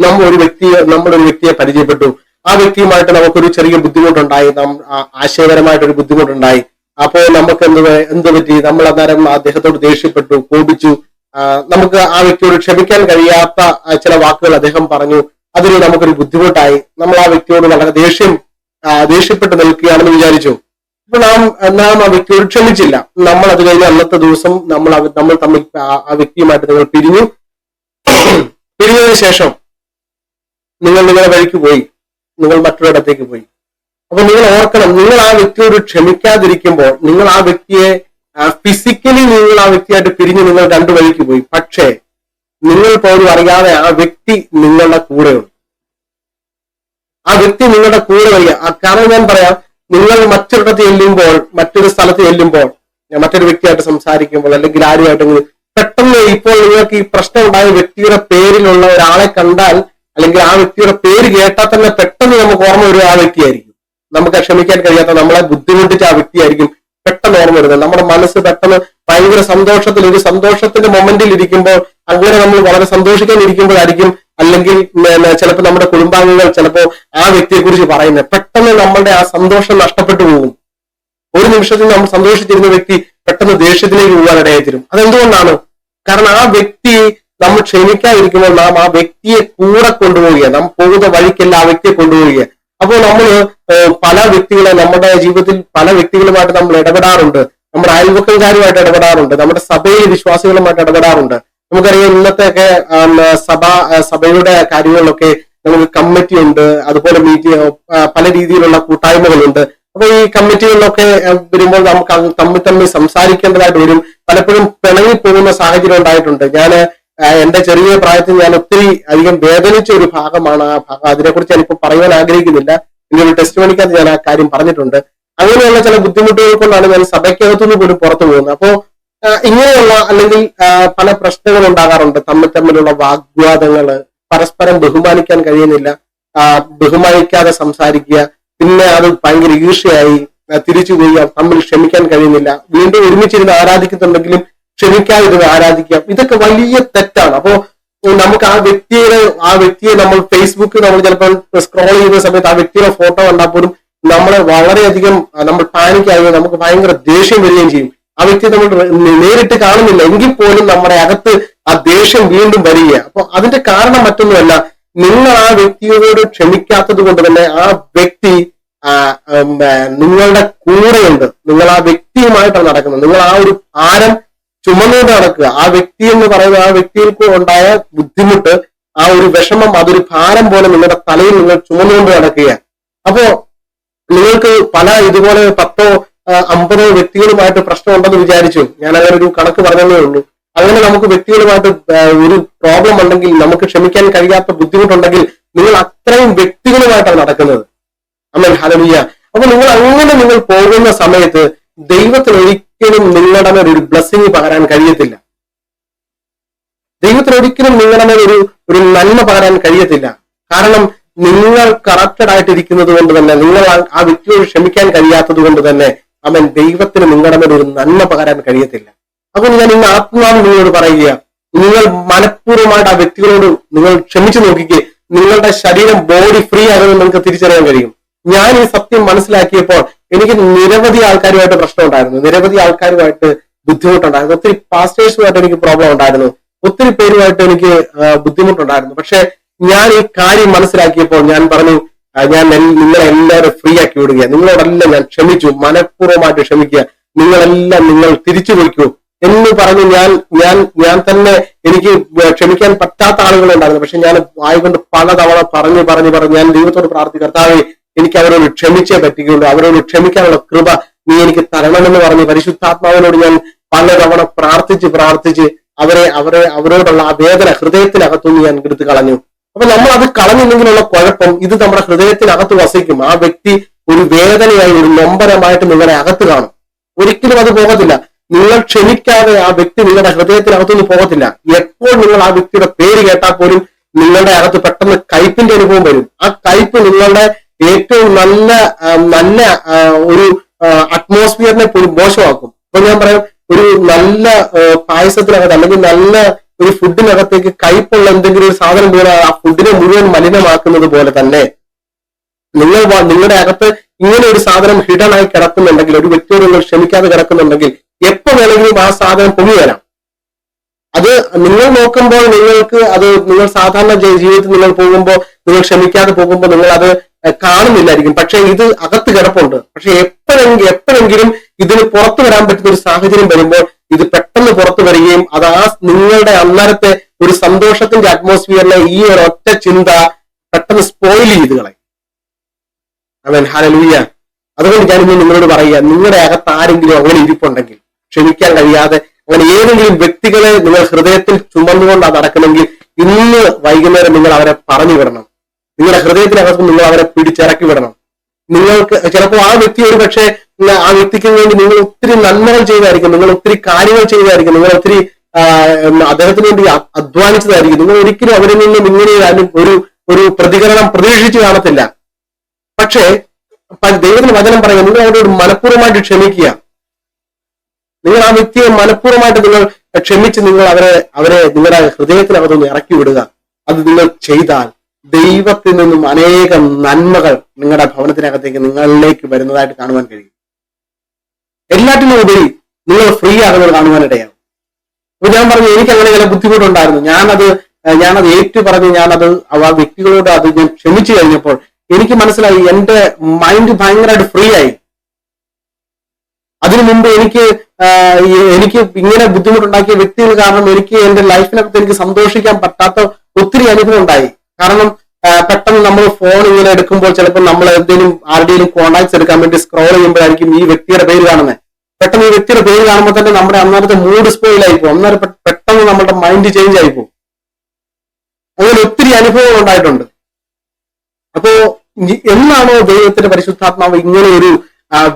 നമ്മളൊരു വ്യക്തിയെ പരിചയപ്പെട്ടു. ആ വ്യക്തിയുമായിട്ട് നമുക്കൊരു ചെറിയ ബുദ്ധിമുട്ടുണ്ടായി, ആശയപരമായിട്ടൊരു ബുദ്ധിമുട്ടുണ്ടായി. അപ്പോ നമുക്ക് എന്ത് പറ്റി? നമ്മൾ അന്നേരം അദ്ദേഹത്തോട് ദേഷ്യപ്പെട്ടു, കോപിച്ചു. നമുക്ക് ആ വ്യക്തിയോട് ക്ഷമിക്കാൻ കഴിയാത്ത ചില വാക്കുകൾ അദ്ദേഹം പറഞ്ഞു. അതിന് നമുക്കൊരു ബുദ്ധിമുട്ടായി. നമ്മൾ ആ വ്യക്തിയോട് വളരെ ദേഷ്യപ്പെട്ട് നിൽക്കുകയാണെന്ന് വിചാരിച്ചു. അപ്പൊ നാം ആ വ്യക്തിയോട് ക്ഷമിച്ചില്ല. നമ്മൾ അത് കഴിഞ്ഞ് അന്നത്തെ ദിവസം നമ്മൾ തമ്മിൽ ആ വ്യക്തിയുമായിട്ട് നിങ്ങൾ പിരിഞ്ഞതിന് ശേഷം നിങ്ങൾ നിങ്ങളുടെ വഴിക്ക് പോയി, നിങ്ങൾ മറ്റൊരിടത്തേക്ക് പോയി. അപ്പൊ നിങ്ങൾ ഓർക്കണം, നിങ്ങൾ ആ വ്യക്തിയോട് ക്ഷമിക്കാതിരിക്കുമ്പോൾ നിങ്ങൾ ആ വ്യക്തിയെ ഫിസിക്കലി നിങ്ങൾ ആ വ്യക്തിയായിട്ട് പിരിഞ്ഞ് നിങ്ങൾ രണ്ടു വഴിക്ക് പോയി. പക്ഷേ നിങ്ങൾ പോലും അറിയാതെ ആ വ്യക്തി നിങ്ങളുടെ കൂടെയുണ്ട്. ആ വ്യക്തി നിങ്ങളുടെ കൂടെ വരിക. കാരണം ഞാൻ പറയാം, നിങ്ങൾ മറ്റൊരിടത്ത് ചെല്ലുമ്പോൾ, മറ്റൊരു സ്ഥലത്ത് ചെല്ലുമ്പോൾ, മറ്റൊരു വ്യക്തിയായിട്ട് സംസാരിക്കുമ്പോൾ, അല്ലെങ്കിൽ ആരുമായിട്ടെങ്കിലും പെട്ടെന്ന് ഇപ്പോൾ നിങ്ങൾക്ക് ഈ പ്രശ്നം ഉണ്ടായ വ്യക്തിയുടെ പേരിലുള്ള ഒരാളെ കണ്ടാൽ, അല്ലെങ്കിൽ ആ വ്യക്തിയുടെ പേര് കേട്ടാൽ തന്നെ പെട്ടെന്ന് നമുക്ക് ഓർമ്മ വരും ആ വ്യക്തിയായിരിക്കും. നമുക്ക് ക്ഷമിക്കാൻ കഴിയാത്ത, നമ്മളെ ബുദ്ധിമുട്ടിച്ച ആ വ്യക്തിയായിരിക്കും പെട്ടെന്ന് ഓർമ്മ വരുന്നത്. നമ്മുടെ മനസ്സ് പെട്ടെന്ന് ഭയങ്കര സന്തോഷത്തിൽ, ഒരു സന്തോഷത്തിന്റെ മൊമെന്റിൽ ഇരിക്കുമ്പോൾ, അങ്ങനെ നമ്മൾ വളരെ സന്തോഷിക്കാൻ ഇരിക്കുമ്പോഴായിരിക്കും, അല്ലെങ്കിൽ ചിലപ്പോൾ നമ്മുടെ കുടുംബാംഗങ്ങൾ ചിലപ്പോൾ ആ വ്യക്തിയെ കുറിച്ച് പറയുന്നത്. പെട്ടെന്ന് നമ്മളുടെ ആ സന്തോഷം നഷ്ടപ്പെട്ടു പോകും. ഒരു നിമിഷത്തിൽ നമ്മൾ സന്തോഷിച്ചിരുന്ന വ്യക്തി പെട്ടെന്ന് ദേഷ്യത്തിലേക്ക് പോകാൻ ഇടയായി തരും. അതെന്തുകൊണ്ടാണ്? കാരണം ആ വ്യക്തി നമ്മൾ ക്ഷമിക്കാതിരിക്കുമ്പോൾ നാം ആ വ്യക്തിയെ കൂടെ കൊണ്ടുപോവുകയാണ്. നാം പോകുന്ന വഴിക്കെല്ലാം ആ വ്യക്തിയെ കൊണ്ടുപോവുകയാണ്. അപ്പോൾ നമ്മൾ പല വ്യക്തികളെ, നമ്മുടെ ജീവിതത്തിൽ പല വ്യക്തികളുമായിട്ട് നമ്മൾ ഇടപെടാറുണ്ട്. നമ്മുടെ അയൽവക്കക്കാരുമായിട്ട് ഇടപെടാറുണ്ട്, നമ്മുടെ സഭയിലെ വിശ്വാസികളുമായിട്ട് ഇടപെടാറുണ്ട്. നമുക്കറിയാം, ഇന്നത്തെയൊക്കെ സഭയുടെ കാര്യങ്ങളിലൊക്കെ നമുക്ക് കമ്മിറ്റി ഉണ്ട്, അതുപോലെ പല രീതിയിലുള്ള കൂട്ടായ്മകളുണ്ട്. അപ്പൊ ഈ കമ്മിറ്റികളിലൊക്കെ വരുമ്പോൾ നമുക്ക് തമ്മിൽ സംസാരിക്കേണ്ടതായിട്ട് വരും. പലപ്പോഴും പിണങ്ങിപ്പോകുന്ന സാഹചര്യം ഉണ്ടായിട്ടുണ്ട്. ഞാൻ എന്റെ ചെറിയ പ്രായത്തിൽ ഞാൻ ഒത്തിരി അധികം വേദനിച്ച ഒരു ഭാഗമാണ് ആ ഭാഗം. അതിനെക്കുറിച്ച് ഞാനിപ്പോ പറയാൻ ആഗ്രഹിക്കുന്നില്ല. എന്റെ ഒരു ടെസ്റ്റ് മണിക്കകത്ത് ഞാൻ ആ കാര്യം പറഞ്ഞിട്ടുണ്ട്. അങ്ങനെയുള്ള ചില ബുദ്ധിമുട്ടുകൾ കൊണ്ടാണ് ഞാൻ സഭയ്ക്കകത്തുനിന്ന് പോലും പുറത്തു പോകുന്നത്. അപ്പോ ഇങ്ങനെയുള്ള അല്ലെങ്കിൽ പല പ്രശ്നങ്ങൾ ഉണ്ടാകാറുണ്ട്. തമ്മിലുള്ള വാഗ്വാദങ്ങള്, പരസ്പരം ബഹുമാനിക്കാൻ കഴിയുന്നില്ല, ബഹുമാനിക്കാതെ സംസാരിക്കുക, പിന്നെ അത് ഭയങ്കര ഈർഷ്യയായി തിരിച്ചുപോയി തമ്മിൽ ക്ഷമിക്കാൻ കഴിയുന്നില്ല, വീണ്ടും ഒരുമിച്ചിരുന്ന് ആരാധിക്കുന്നുണ്ടെങ്കിലും ക്ഷമിക്കാതിരുന്ന് ആരാധിക്കാം. ഇതൊക്കെ വലിയ തെറ്റാണ്. അപ്പോ നമുക്ക് ആ വ്യക്തിയെ നമ്മൾ ഫേസ്ബുക്കിൽ നമ്മൾ ചിലപ്പോൾ സ്ക്രോൾ ചെയ്യുന്ന സമയത്ത് ആ വ്യക്തിയുടെ ഫോട്ടോ കണ്ടാൽ പോലും നമ്മളെ വളരെയധികം നമ്മൾ പാനിക്കാവുകയും നമുക്ക് ഭയങ്കര ദേഷ്യം വരികയും ചെയ്യും. ആ വ്യക്തിയെ നമ്മൾ നേരിട്ട് കാണുന്നില്ല എങ്കിൽ പോലും നമ്മുടെ അകത്ത് ആ ദേഷ്യം വീണ്ടും വരിക. അപ്പൊ അതിന്റെ കാരണം മറ്റൊന്നുമല്ല, നിങ്ങൾ ആ വ്യക്തിയോട് ക്ഷമിക്കാത്തത് കൊണ്ട് തന്നെ ആ വ്യക്തി നിങ്ങളുടെ കൂടെയുണ്ട്. നിങ്ങൾ ആ വ്യക്തിയുമായിട്ടാണ് നടക്കുന്നത്. നിങ്ങൾ ആ ഒരു ഭാരം ചുമന്നുകൊണ്ട് നടക്കുക. ആ വ്യക്തി എന്ന് പറയുന്ന ആ വ്യക്തികൾക്ക് ഉണ്ടായ ബുദ്ധിമുട്ട്, ആ ഒരു വിഷമം, അതൊരു ഭാരം പോലെ നിങ്ങളുടെ തലയിൽ നിങ്ങൾ ചുമന്നുകൊണ്ട് നടക്കുക. അപ്പോ നിങ്ങൾക്ക് പല ഇതുപോലെ 10 50 വ്യക്തികളുമായിട്ട് പ്രശ്നമുണ്ടെന്ന് വിചാരിച്ചു. ഞാൻ അങ്ങനെ ഒരു കണക്ക് പറഞ്ഞതേ ഉള്ളൂ. അങ്ങനെ നമുക്ക് വ്യക്തികളുമായിട്ട് ഒരു പ്രോബ്ലം ഉണ്ടെങ്കിൽ, നമുക്ക് ക്ഷമിക്കാൻ കഴിയാത്ത ബുദ്ധിമുട്ടുണ്ടെങ്കിൽ, നിങ്ങൾ അത്രയും വ്യക്തികളുമായിട്ടാണ് നടക്കുന്നത്. ആമേൻ, ഹല്ലേലൂയ. അപ്പൊ നിങ്ങൾ പോകുന്ന സമയത്ത് ദൈവത്തിന് ഒരിക്കലും നിങ്ങളുടെ മേൽ ഒരു ബ്ലെസ്സിങ് പകരാൻ കഴിയത്തില്ല. ദൈവത്തിന് ഒരിക്കലും നിങ്ങളുടെ മേൽ ഒരു നന്മ പകരാൻ കഴിയത്തില്ല. കാരണം നിങ്ങൾ കറപ്റ്റഡ് ആയിട്ടിരിക്കുന്നത് കൊണ്ട് തന്നെ, നിങ്ങൾ ആ വ്യക്തിയോട് ക്ഷമിക്കാൻ കഴിയാത്തത് കൊണ്ട് തന്നെ അവൻ ദൈവത്തിന് നിങ്ങളുടെ മേൽ ഒരു നന്മ പകരാൻ കഴിയത്തില്ല. അപ്പൊ ഞാൻ ഇന്ന് ആത്മാവ് നിങ്ങളോട് പറയുക, നിങ്ങൾ മനഃപൂർവ്വമായിട്ട് ആ വ്യക്തികളോട് നിങ്ങൾ ക്ഷമിച്ചു നോക്കിക്കേ, നിങ്ങളുടെ ശരീരം ബോഡി ഫ്രീ ആകുമെന്ന് നിങ്ങൾക്ക് തിരിച്ചറിയാൻ കഴിയും. ഞാൻ ഈ സത്യം മനസ്സിലാക്കിയപ്പോൾ എനിക്ക് നിരവധി ആൾക്കാരുമായിട്ട് പ്രശ്നം ഉണ്ടായിരുന്നു, നിരവധി ആൾക്കാരുമായിട്ട് ബുദ്ധിമുട്ടുണ്ടായിരുന്നു, ഒത്തിരി പാസ്റ്റേഴ്സുമായിട്ട് എനിക്ക് പ്രോബ്ലം ഉണ്ടായിരുന്നു, ഒത്തിരി പേരുമായിട്ട് എനിക്ക് ബുദ്ധിമുട്ടുണ്ടായിരുന്നു. പക്ഷെ ഞാൻ ഈ കാര്യം മനസ്സിലാക്കിയപ്പോൾ ഞാൻ പറഞ്ഞു, ഞാൻ നിങ്ങളെല്ലാവരും ഫ്രീ ആക്കി വിടുക, നിങ്ങളോടെല്ലാം ഞാൻ ക്ഷമിച്ചു, മനഃപൂർവ്വമായിട്ട് ക്ഷമിക്കുക, നിങ്ങൾ തിരിച്ചു വിളിക്കൂ എന്ന് പറഞ്ഞു. ഞാൻ തന്നെ എനിക്ക് ക്ഷമിക്കാൻ പറ്റാത്ത ആളുകളുണ്ടായിരുന്നു. പക്ഷെ ഞാൻ വായിക്കൊണ്ട് പലതവണ പറഞ്ഞു ഞാൻ ദൈവത്തോട് പ്രാർത്ഥിക്കർത്താവേ, എനിക്ക് അവരോട് ക്ഷമിച്ചേ പറ്റുകയുള്ളൂ, അവരോട് ക്ഷമിക്കാനുള്ള കൃപ നീ എനിക്ക് തരണമെന്ന് പറഞ്ഞ് പരിശുദ്ധാത്മാവിനോട് ഞാൻ പലതവണ പ്രാർത്ഥിച്ച് അവരോടുള്ള ആ വേദന ഹൃദയത്തിനകത്തുനിന്ന് ഞാൻ എടുത്തു കളഞ്ഞു. അപ്പൊ നമ്മൾ അത് കളഞ്ഞില്ലെങ്കിലുള്ള കുഴപ്പം, ഇത് നമ്മുടെ ഹൃദയത്തിനകത്ത് വസിക്കും. ആ വ്യക്തി ഒരു വേദനയായി, ഒരു നൊമ്പരമായിട്ട് നിങ്ങളുടെ അകത്ത് കാണും. ഒരിക്കലും അത് പോകത്തില്ല. നിങ്ങൾ ക്ഷമിക്കാതെ ആ വ്യക്തി നിങ്ങളുടെ ഹൃദയത്തിനകത്തുനിന്ന് പോകത്തില്ല. എപ്പോൾ നിങ്ങൾ ആ വ്യക്തിയുടെ പേര് കേട്ടാൽ പോലും നിങ്ങളുടെ അകത്ത് പെട്ടെന്ന് കയ്പിന്റെ അനുഭവം വരും. ആ കയ്പ് നിങ്ങളുടെ ഏറ്റവും നല്ല ഒരു അറ്റ്മോസ്ഫിയറിനെ പോലും മോശമാക്കും. അപ്പൊ ഞാൻ പറയാം, ഒരു നല്ല പായസത്തിനകത്ത് അല്ലെങ്കിൽ നല്ല ഒരു ഫുഡിനകത്തേക്ക് കയ്പുള്ള എന്തെങ്കിലും ഒരു സാധനം പോലെ ആ ഫുഡിനെ മുഴുവൻ മലിനമാക്കുന്നത് പോലെ തന്നെ നിങ്ങളുടെ അകത്ത് ഇങ്ങനെ ഒരു സാധനം ഹിഡൻ ആയി കിടക്കുന്നുണ്ടെങ്കിൽ, ഒരു വ്യക്തിയോട് നിങ്ങൾ ക്ഷമിക്കാതെ കിടക്കുന്നുണ്ടെങ്കിൽ എപ്പോ വേണമെങ്കിലും ആ സാധനം പൊങ്ങി വരാം. അത് നിങ്ങൾ നോക്കുമ്പോൾ നിങ്ങൾ സാധാരണ ജീവിതത്തിൽ നിങ്ങൾ പോകുമ്പോൾ, നിങ്ങൾ ക്ഷമിക്കാതെ പോകുമ്പോൾ നിങ്ങൾ അത് കാണുന്നില്ലായിരിക്കും. പക്ഷെ ഇത് അകത്ത് കിടപ്പുണ്ട്. പക്ഷെ എപ്പോഴെങ്കിലും ഇതിന് പുറത്തു വരാൻ പറ്റുന്ന ഒരു സാഹചര്യം വരുമ്പോൾ ഇത് പെട്ടെന്ന് പുറത്തു വരികയും അത് നിങ്ങളുടെ അന്നേരത്തെ ഒരു സന്തോഷത്തിന്റെ അറ്റ്മോസ്ഫിയറിലെ ഈ ഒരു ഒറ്റ ചിന്ത പെട്ടെന്ന് സ്പോയിൽ ചെയ്ത് കളയും. ആമേൻ, ഹല്ലേലൂയ. അതുകൊണ്ട് ഞാനിന്ന് നിങ്ങളോട് പറയുക, നിങ്ങളുടെ അകത്ത് ആരെങ്കിലും അങ്ങനെ ഇരിപ്പുണ്ടെങ്കിൽ, ക്ഷമിക്കാൻ കഴിയാതെ അങ്ങനെ ഏതെങ്കിലും വ്യക്തികളെ നിങ്ങൾ ഹൃദയത്തിൽ ചുമന്നുകൊണ്ട് നടക്കണമെങ്കിൽ ഇന്ന് വൈകുന്നേരം നിങ്ങൾ അവരെ പറഞ്ഞു വിടണം. നിങ്ങളുടെ ഹൃദയത്തിനകത്ത് നിങ്ങൾ അവരെ പിടിച്ചിറക്കി വിടണം. നിങ്ങൾക്ക് ചിലപ്പോൾ ആ വ്യക്തി ഒരു പക്ഷേ ആ വ്യക്തിക്ക് വേണ്ടി നിങ്ങൾ ഒത്തിരി നന്മകൾ ചെയ്തായിരിക്കും, നിങ്ങൾ ഒത്തിരി കാര്യങ്ങൾ ചെയ്തായിരിക്കും, നിങ്ങൾ ഒത്തിരി അദ്ദേഹത്തിന് വേണ്ടി അധ്വാനിച്ചതായിരിക്കും. നിങ്ങൾ ഒരിക്കലും അവരിൽ നിന്നും ഇങ്ങനെ ഒരു പ്രതികരണം പ്രതീക്ഷിച്ച് കാണത്തില്ല. പക്ഷേ ദൈവത്തിന് വചനം പറയുക, നിങ്ങൾ അവരോട് മനഃപൂർവ്വമായിട്ട് ക്ഷമിക്കുക. നിങ്ങൾ ആ വ്യക്തിയെ മനഃപൂർവ്വമായിട്ട് നിങ്ങൾ ക്ഷമിച്ച് നിങ്ങൾ അവരെ നിങ്ങളുടെ ഹൃദയത്തിനകത്തൊന്ന് ഇറക്കി വിടുക. അത് നിങ്ങൾ ചെയ്താൽ ദൈവത്തിൽ നിന്നും അനേകം നന്മകൾ നിങ്ങളുടെ ഭവനത്തിനകത്തേക്ക് നിങ്ങളിലേക്ക് വരുന്നതായിട്ട് കാണുവാൻ കഴിയും. എല്ലാറ്റിനും ഉപരി നിങ്ങൾ ഫ്രീ ആകുന്നത് കാണുവാനിടയാവും. അപ്പൊ ഞാൻ പറഞ്ഞു, എനിക്ക് അങ്ങനെ ചില ബുദ്ധിമുട്ടുണ്ടായിരുന്നു. ഞാനത് ഏറ്റു പറഞ്ഞ് ആ വ്യക്തികളോട് ഞാൻ ക്ഷമിച്ചു കഴിഞ്ഞപ്പോൾ എനിക്ക് മനസ്സിലായി, എന്റെ മൈൻഡ് ഭയങ്കരമായിട്ട് ഫ്രീ ആയി. അതിനു മുമ്പ് എനിക്ക് ഇങ്ങനെ ബുദ്ധിമുട്ടുണ്ടാക്കിയ വ്യക്തികൾ കാരണം എനിക്ക് എന്റെ ലൈഫിനകത്ത് എനിക്ക് സന്തോഷിക്കാൻ പറ്റാത്ത ഒത്തിരി അനുഭവം ഉണ്ടായി. കാരണം പെട്ടെന്ന് നമ്മൾ ഫോൺ ഇങ്ങനെ എടുക്കുമ്പോൾ ചിലപ്പോൾ നമ്മൾ ആരുടെയും കോൺടാക്ട്സ് എടുക്കാൻ വേണ്ടി സ്ക്രോൾ ചെയ്യുമ്പോഴായിരിക്കും ഈ വ്യക്തിയുടെ പേര് കാണുന്നത്. പെട്ടെന്ന് ഈ വ്യക്തിയുടെ പേര് കാണുമ്പോൾ തന്നെ നമ്മുടെ അന്നേരത്തെ മൂഡ് സ്പോയിൽ ആയി പോകും. അന്നേരം പെട്ടെന്ന് നമ്മുടെ മൈൻഡ് ചേഞ്ച് ആയി പോകും. അങ്ങനെ ഒത്തിരി അനുഭവങ്ങൾ ഉണ്ടായിട്ടുണ്ട്. അപ്പോ എന്നാണോ ദൈവത്തിന്റെ പരിശുദ്ധാത്മാവ് ഇങ്ങനെ ഒരു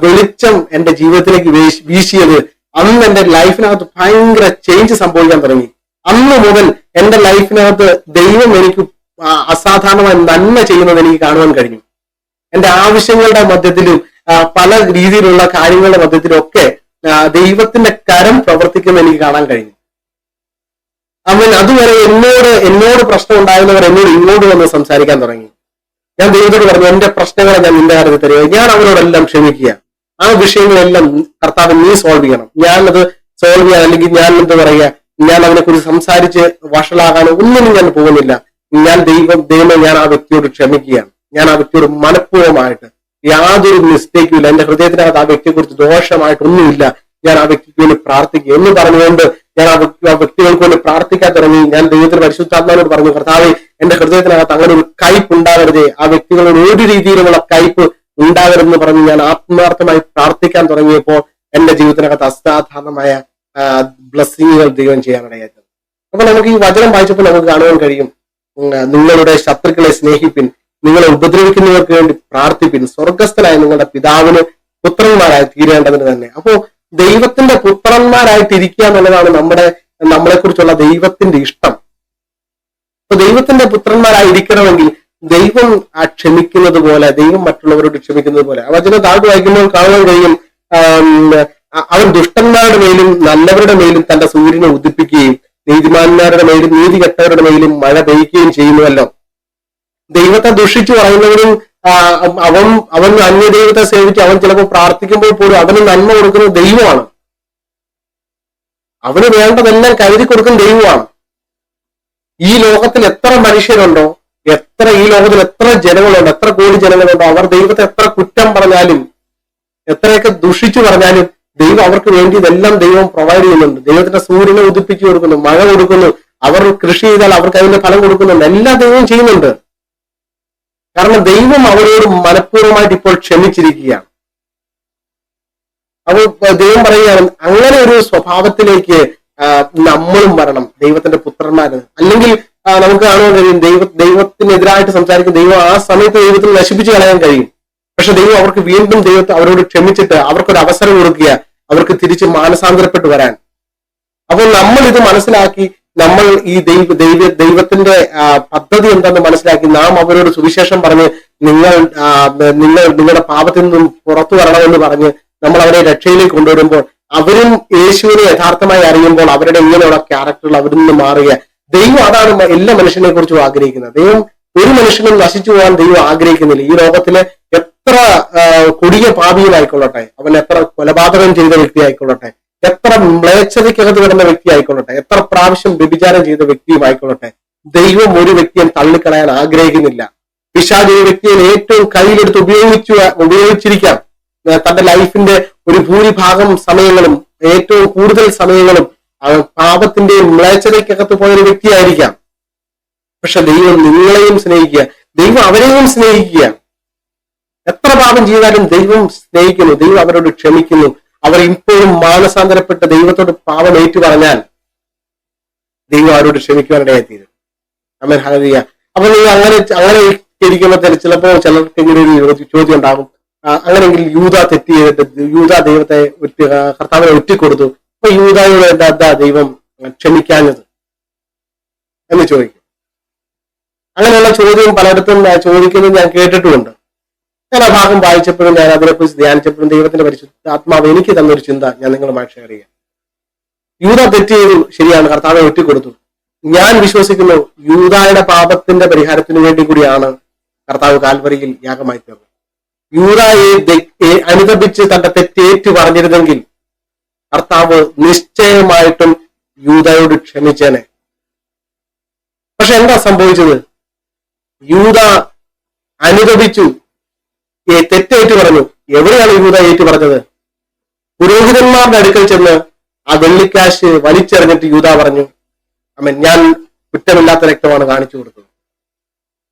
വെളിച്ചം എന്റെ ജീവിതത്തിലേക്ക് വീശിയത്, അന്ന് എന്റെ ലൈഫിനകത്ത് ഭയങ്കര ചേഞ്ച് സംഭവിക്കാൻ തുടങ്ങി. അന്ന് മുതൽ എന്റെ ലൈഫിനകത്ത് ദൈവം എനിക്ക് അസാധാരണമായി നന്മ ചെയ്യുന്നത് എനിക്ക് കാണുവാൻ കഴിഞ്ഞു. എന്റെ ആവശ്യങ്ങളുടെ മധ്യത്തിലും പല രീതിയിലുള്ള കാര്യങ്ങളുടെ മധ്യത്തിലും ഒക്കെ ദൈവത്തിന്റെ കരം പ്രവർത്തിക്കുന്ന എനിക്ക് കാണാൻ കഴിഞ്ഞു. അതുവരെ എന്നോട് പ്രശ്നം ഉണ്ടാകുന്നവർ എന്നോട് ഇങ്ങോട്ട് വന്ന് സംസാരിക്കാൻ തുടങ്ങി. ഞാൻ ദൈവത്തോട് പറഞ്ഞു, എന്റെ പ്രശ്നങ്ങളെ ഞാൻ നിന്റെ കാര്യത്തിൽ തരിക, ഞാൻ അവരോടെല്ലാം ക്ഷമിക്കുക, ആ വിഷയങ്ങളെല്ലാം കർത്താവ് നീ സോൾവ് ചെയ്യണം. ഞാനത് സോൾവ് ചെയ്യാൻ അല്ലെങ്കിൽ ഞാൻ എന്താ പറയുക, ഞാൻ അതിനെക്കുറിച്ച് സംസാരിച്ച് വഷളാകാനോ ഒന്നിനും ഞാൻ പോകുന്നില്ല. ദൈവം ഞാൻ ആ വ്യക്തിയോട് ക്ഷമിക്കുകയാണ്. ഞാൻ ആ വ്യക്തിയോട് മനഃപൂർവ്വമായിട്ട് യാതൊരു മിസ്റ്റേക്കും ഇല്ല, എന്റെ ഹൃദയത്തിനകത്ത് ആ വ്യക്തിയെക്കുറിച്ച് ദോഷമായിട്ടൊന്നുമില്ല, ഞാൻ ആ വ്യക്തിക്ക് വേണ്ടി പ്രാർത്ഥിക്കുക എന്ന് പറഞ്ഞുകൊണ്ട് ഞാൻ ആ വ്യക്തികൾക്ക് വേണ്ടി പ്രാർത്ഥിക്കാൻ തുടങ്ങി. ഞാൻ ദൈവത്തിന് പരിശുദ്ധാത്മാവിനോട് പറഞ്ഞു, കർത്താവേ, എന്റെ ഹൃദയത്തിനകത്ത് അങ്ങനെ ഒരു കയ്പ് ഉണ്ടാകരുതേ, ആ വ്യക്തികളോട് ഒരു രീതിയിലുള്ള കയ്പ് ഉണ്ടാകരുതെന്ന് പറഞ്ഞ് ഞാൻ ആത്മാർത്ഥമായി പ്രാർത്ഥിക്കാൻ തുടങ്ങിയപ്പോൾ എന്റെ ജീവിതത്തിനകത്ത് അസാധാരണമായ ബ്ലെസ്സിങ്ങുകൾ ദൈവം ചെയ്യാനിടയായത്. അപ്പൊ നമുക്ക് ഈ വചനം വായിച്ചപ്പോൾ നമുക്ക് കാണുവാൻ കഴിയും, നിങ്ങളുടെ ശത്രുക്കളെ സ്നേഹിപ്പിൻ, നിങ്ങളെ ഉപദ്രവിക്കുന്നവർക്ക് വേണ്ടി പ്രാർത്ഥിപ്പിൻ, സ്വർഗസ്ഥനായ നിങ്ങളുടെ പിതാവിന് പുത്രന്മാരായി തീരേണ്ടതിന് തന്നെ. അപ്പോ ദൈവത്തിന്റെ പുത്രന്മാരായിട്ടിരിക്കുക എന്നുള്ളതാണ് നമ്മളെ കുറിച്ചുള്ള ദൈവത്തിന്റെ ഇഷ്ടം. അപ്പൊ ദൈവത്തിന്റെ പുത്രന്മാരായിരിക്കണമെങ്കിൽ ദൈവം ക്ഷമിക്കുന്നത് പോലെ, ദൈവം മറ്റുള്ളവരോട് ക്ഷമിക്കുന്നത് പോലെ. വചനം താഴ്ത്തു വായിക്കുമ്പോൾ കാണാൻ കഴിയും, അവൻ ദുഷ്ടന്മാരുടെ മേലും നല്ലവരുടെ മേലും തന്റെ സൂര്യനെ ഉദിപ്പിക്കുകയും നീതിമാന്മാരുടെ മേലും നീതി കെട്ടവരുടെ മേലും മഴ പെയ്യുകയും ചെയ്യുന്നുവല്ലോ. ദൈവത്തെ ദുഷിച്ചു പറയുന്നവരും അവൻ അന്യദൈവത്തെ സേവിച്ച് അവൻ ചിലപ്പോൾ പ്രാർത്ഥിക്കുമ്പോൾ പോലും അവന് നന്മ കൊടുക്കുന്നത് ദൈവമാണ്. അവന് വേണ്ടതെല്ലാം കരുതി കൊടുക്കുന്ന ദൈവമാണ്. ഈ ലോകത്തിൽ എത്ര മനുഷ്യരുണ്ടോ, ഈ ലോകത്തിൽ എത്ര ജനങ്ങളുണ്ടോ, എത്ര കോടി ജനങ്ങളുണ്ടോ, അവർ ദൈവത്തെ എത്ര കുറ്റം പറഞ്ഞാലും എത്രയൊക്കെ ദുഷിച്ചു പറഞ്ഞാലും ദൈവം അവർക്ക് വേണ്ടി ഇതെല്ലാം ദൈവം പ്രൊവൈഡ് ചെയ്യുന്നുണ്ട്. ദൈവത്തിന്റെ സൂര്യനെ ഉദിപ്പിച്ചു കൊടുക്കുന്നു, മഴ കൊടുക്കുന്നു, അവർ കൃഷി ചെയ്താൽ അവർക്ക് അതിന്റെ ഫലം കൊടുക്കുന്നുണ്ട്. എല്ലാം ദൈവം ചെയ്യുന്നുണ്ട്. കാരണം ദൈവം അവരോട് മനഃപൂർവ്വമായിട്ട് ഇപ്പോൾ ക്ഷമിച്ചിരിക്കുകയാണ്. അപ്പോൾ ദൈവം പറയുകയാണ്, അങ്ങനെ ഒരു സ്വഭാവത്തിലേക്ക് നമ്മളും വരണം, ദൈവത്തിന്റെ പുത്രന്മാര്. അല്ലെങ്കിൽ നമുക്ക് കാണുവാൻ കഴിയും, ദൈവത്തിനെതിരായിട്ട് സംസാരിക്കുന്ന ദൈവം ആ സമയത്ത് ദൈവത്തിന് നശിപ്പിച്ചു കളയാൻ കഴിയും. പക്ഷെ ദൈവം അവർക്ക് വീണ്ടും ദൈവത്തെ അവരോട് ക്ഷമിച്ചിട്ട് അവർക്കൊരു അവസരം കൊടുക്കുക, അവർക്ക് തിരിച്ച് മാനസാന്തരപ്പെട്ട് വരാൻ. അപ്പോൾ നമ്മൾ ഇത് മനസ്സിലാക്കി, നമ്മൾ ഈ ദൈവത്തിന്റെ പദ്ധതി എന്താണെന്ന് മനസ്സിലാക്കി നാം അവരോട് സുവിശേഷം പറഞ്ഞ് നിങ്ങളുടെ പാപത്തിൽ നിന്നും പുറത്തു വരണമെന്ന് പറഞ്ഞ് നമ്മൾ അവരെ രക്ഷയിലേക്ക് കൊണ്ടുവരുമ്പോൾ അവരും യേശുവിനെ യഥാർത്ഥമായി അറിയുമ്പോൾ അവരുടെ ഇങ്ങനെയുള്ള ക്യാരക്ടറുകൾ അവരിൽ നിന്ന് മാറുക. ദൈവം അതാണ് എല്ലാ മനുഷ്യനെ കുറിച്ചും ആഗ്രഹിക്കുന്നത്. ദൈവം ഒരു മനുഷ്യനും നശിച്ചു പോകാൻ ദൈവം ആഗ്രഹിക്കുന്നില്ല. ഈ ലോകത്തിലെ എത്ര കൊടിയ പാപിയിലായിക്കൊള്ളട്ടെ, അവൻ എത്ര കൊലപാതകം ചെയ്ത വ്യക്തി ആയിക്കൊള്ളട്ടെ, എത്ര മ്ലേച്ഛതയ്ക്കകത്ത് കിടന്ന വ്യക്തി ആയിക്കൊള്ളട്ടെ, എത്ര പ്രാവശ്യം വ്യഭിചാരം ചെയ്ത വ്യക്തിയും ആയിക്കൊള്ളട്ടെ, ദൈവം ഒരു വ്യക്തിയെ തള്ളിക്കളയാൻ ആഗ്രഹിക്കുന്നില്ല. പിശാച് ഒരു വ്യക്തിയെ ഏറ്റവും കയ്യിലെടുത്ത് ഉപയോഗിച്ചിരിക്കാം. തന്റെ ലൈഫിന്റെ ഒരു ഭൂരിഭാഗം സമയങ്ങളും ഏറ്റവും കൂടുതൽ സമയങ്ങളും പാപത്തിന്റെയും മ്ലേച്ഛതയ്ക്കകത്ത് പോയൊരു വ്യക്തിയായിരിക്കാം. പക്ഷെ ദൈവം നിങ്ങളെയും സ്നേഹിക്കുക, ദൈവം അവരെയും സ്നേഹിക്കുക. എത്ര പാപം ചെയ്താലും ദൈവം സ്നേഹിക്കുന്നു, ദൈവം അവരോട് ക്ഷമിക്കുന്നു. അവർ ഇപ്പോഴും മാനസാന്തരപ്പെട്ട് ദൈവത്തോട് പാപം ഏറ്റു പറഞ്ഞാൽ ദൈവം അവരോട് ക്ഷമിക്കുവാനിടയായിത്തീരും. ആമേൻ, ഹല്ലേലൂയ. അപ്പൊ നിങ്ങൾ അങ്ങനെ ഇരിക്കുമ്പോൾ ചിലപ്പോൾ ചിലർക്ക് ഇങ്ങനെ ഒരു ചോദ്യം ഉണ്ടാകും, അങ്ങനെയെങ്കിൽ യൂദാ തെറ്റ് ചെയ്തിട്ട് യൂദാ ദൈവത്തെ കർത്താവിനെ ഒറ്റിക്കൊടുത്തു, അപ്പൊ യൂദായോട് എന്താ ദൈവം ക്ഷമിക്കാഞ്ഞത് എന്ന് ചോദിക്കും. അങ്ങനെയുള്ള ചോദ്യം പലയിടത്തും ചോദിക്കുന്നത് ഞാൻ കേട്ടിട്ടുമുണ്ട്. ഞാൻ ആ ഭാഗം വായിച്ചപ്പോഴും ഞാൻ അതിനെക്കുറിച്ച് ധ്യാനിച്ചപ്പോഴും ദൈവത്തിന്റെ പരിശുദ്ധാത്മാവ് എനിക്ക് തന്നൊരു ചിന്ത ഞാൻ നിങ്ങളുമായി ഷെയർ ചെയ്യാം. യൂദാ തെറ്റ് ചെയ്തു, ശരിയാണ്, കർത്താവിനെ ഒറ്റിക്കൊടുത്തു. ഞാൻ വിശ്വസിക്കുന്നു യൂദായുടെ പാപത്തിന്റെ പരിഹാരത്തിന് വേണ്ടി കൂടിയാണ് കർത്താവ് കാൽവരിയിൽ യാഗമായി തീർന്നത്. യൂദായെ അനുദപിച്ച് തന്റെ തെറ്റേറ്റു പറഞ്ഞിരുന്നെങ്കിൽ കർത്താവ് നിശ്ചയമായിട്ടും യൂദായോട് ക്ഷമിച്ചേനെ. പക്ഷെ എന്താ സംഭവിച്ചത്? യൂദ അനുദപിച്ചു, തെറ്റേറ്റു പറഞ്ഞു. എവിടെയാണ് യൂദ ഏറ്റു പറഞ്ഞത്? പുരോഹിതന്മാരുടെ അടുക്കൽ ചെന്ന് ആ വെള്ളിക്കാശ് വലിച്ചെറിഞ്ഞിട്ട് യൂദ പറഞ്ഞു, ആമേൻ, ഞാൻ കുറ്റമില്ലാത്ത രക്തമാണ് കാണിച്ചു കൊടുത്തത്.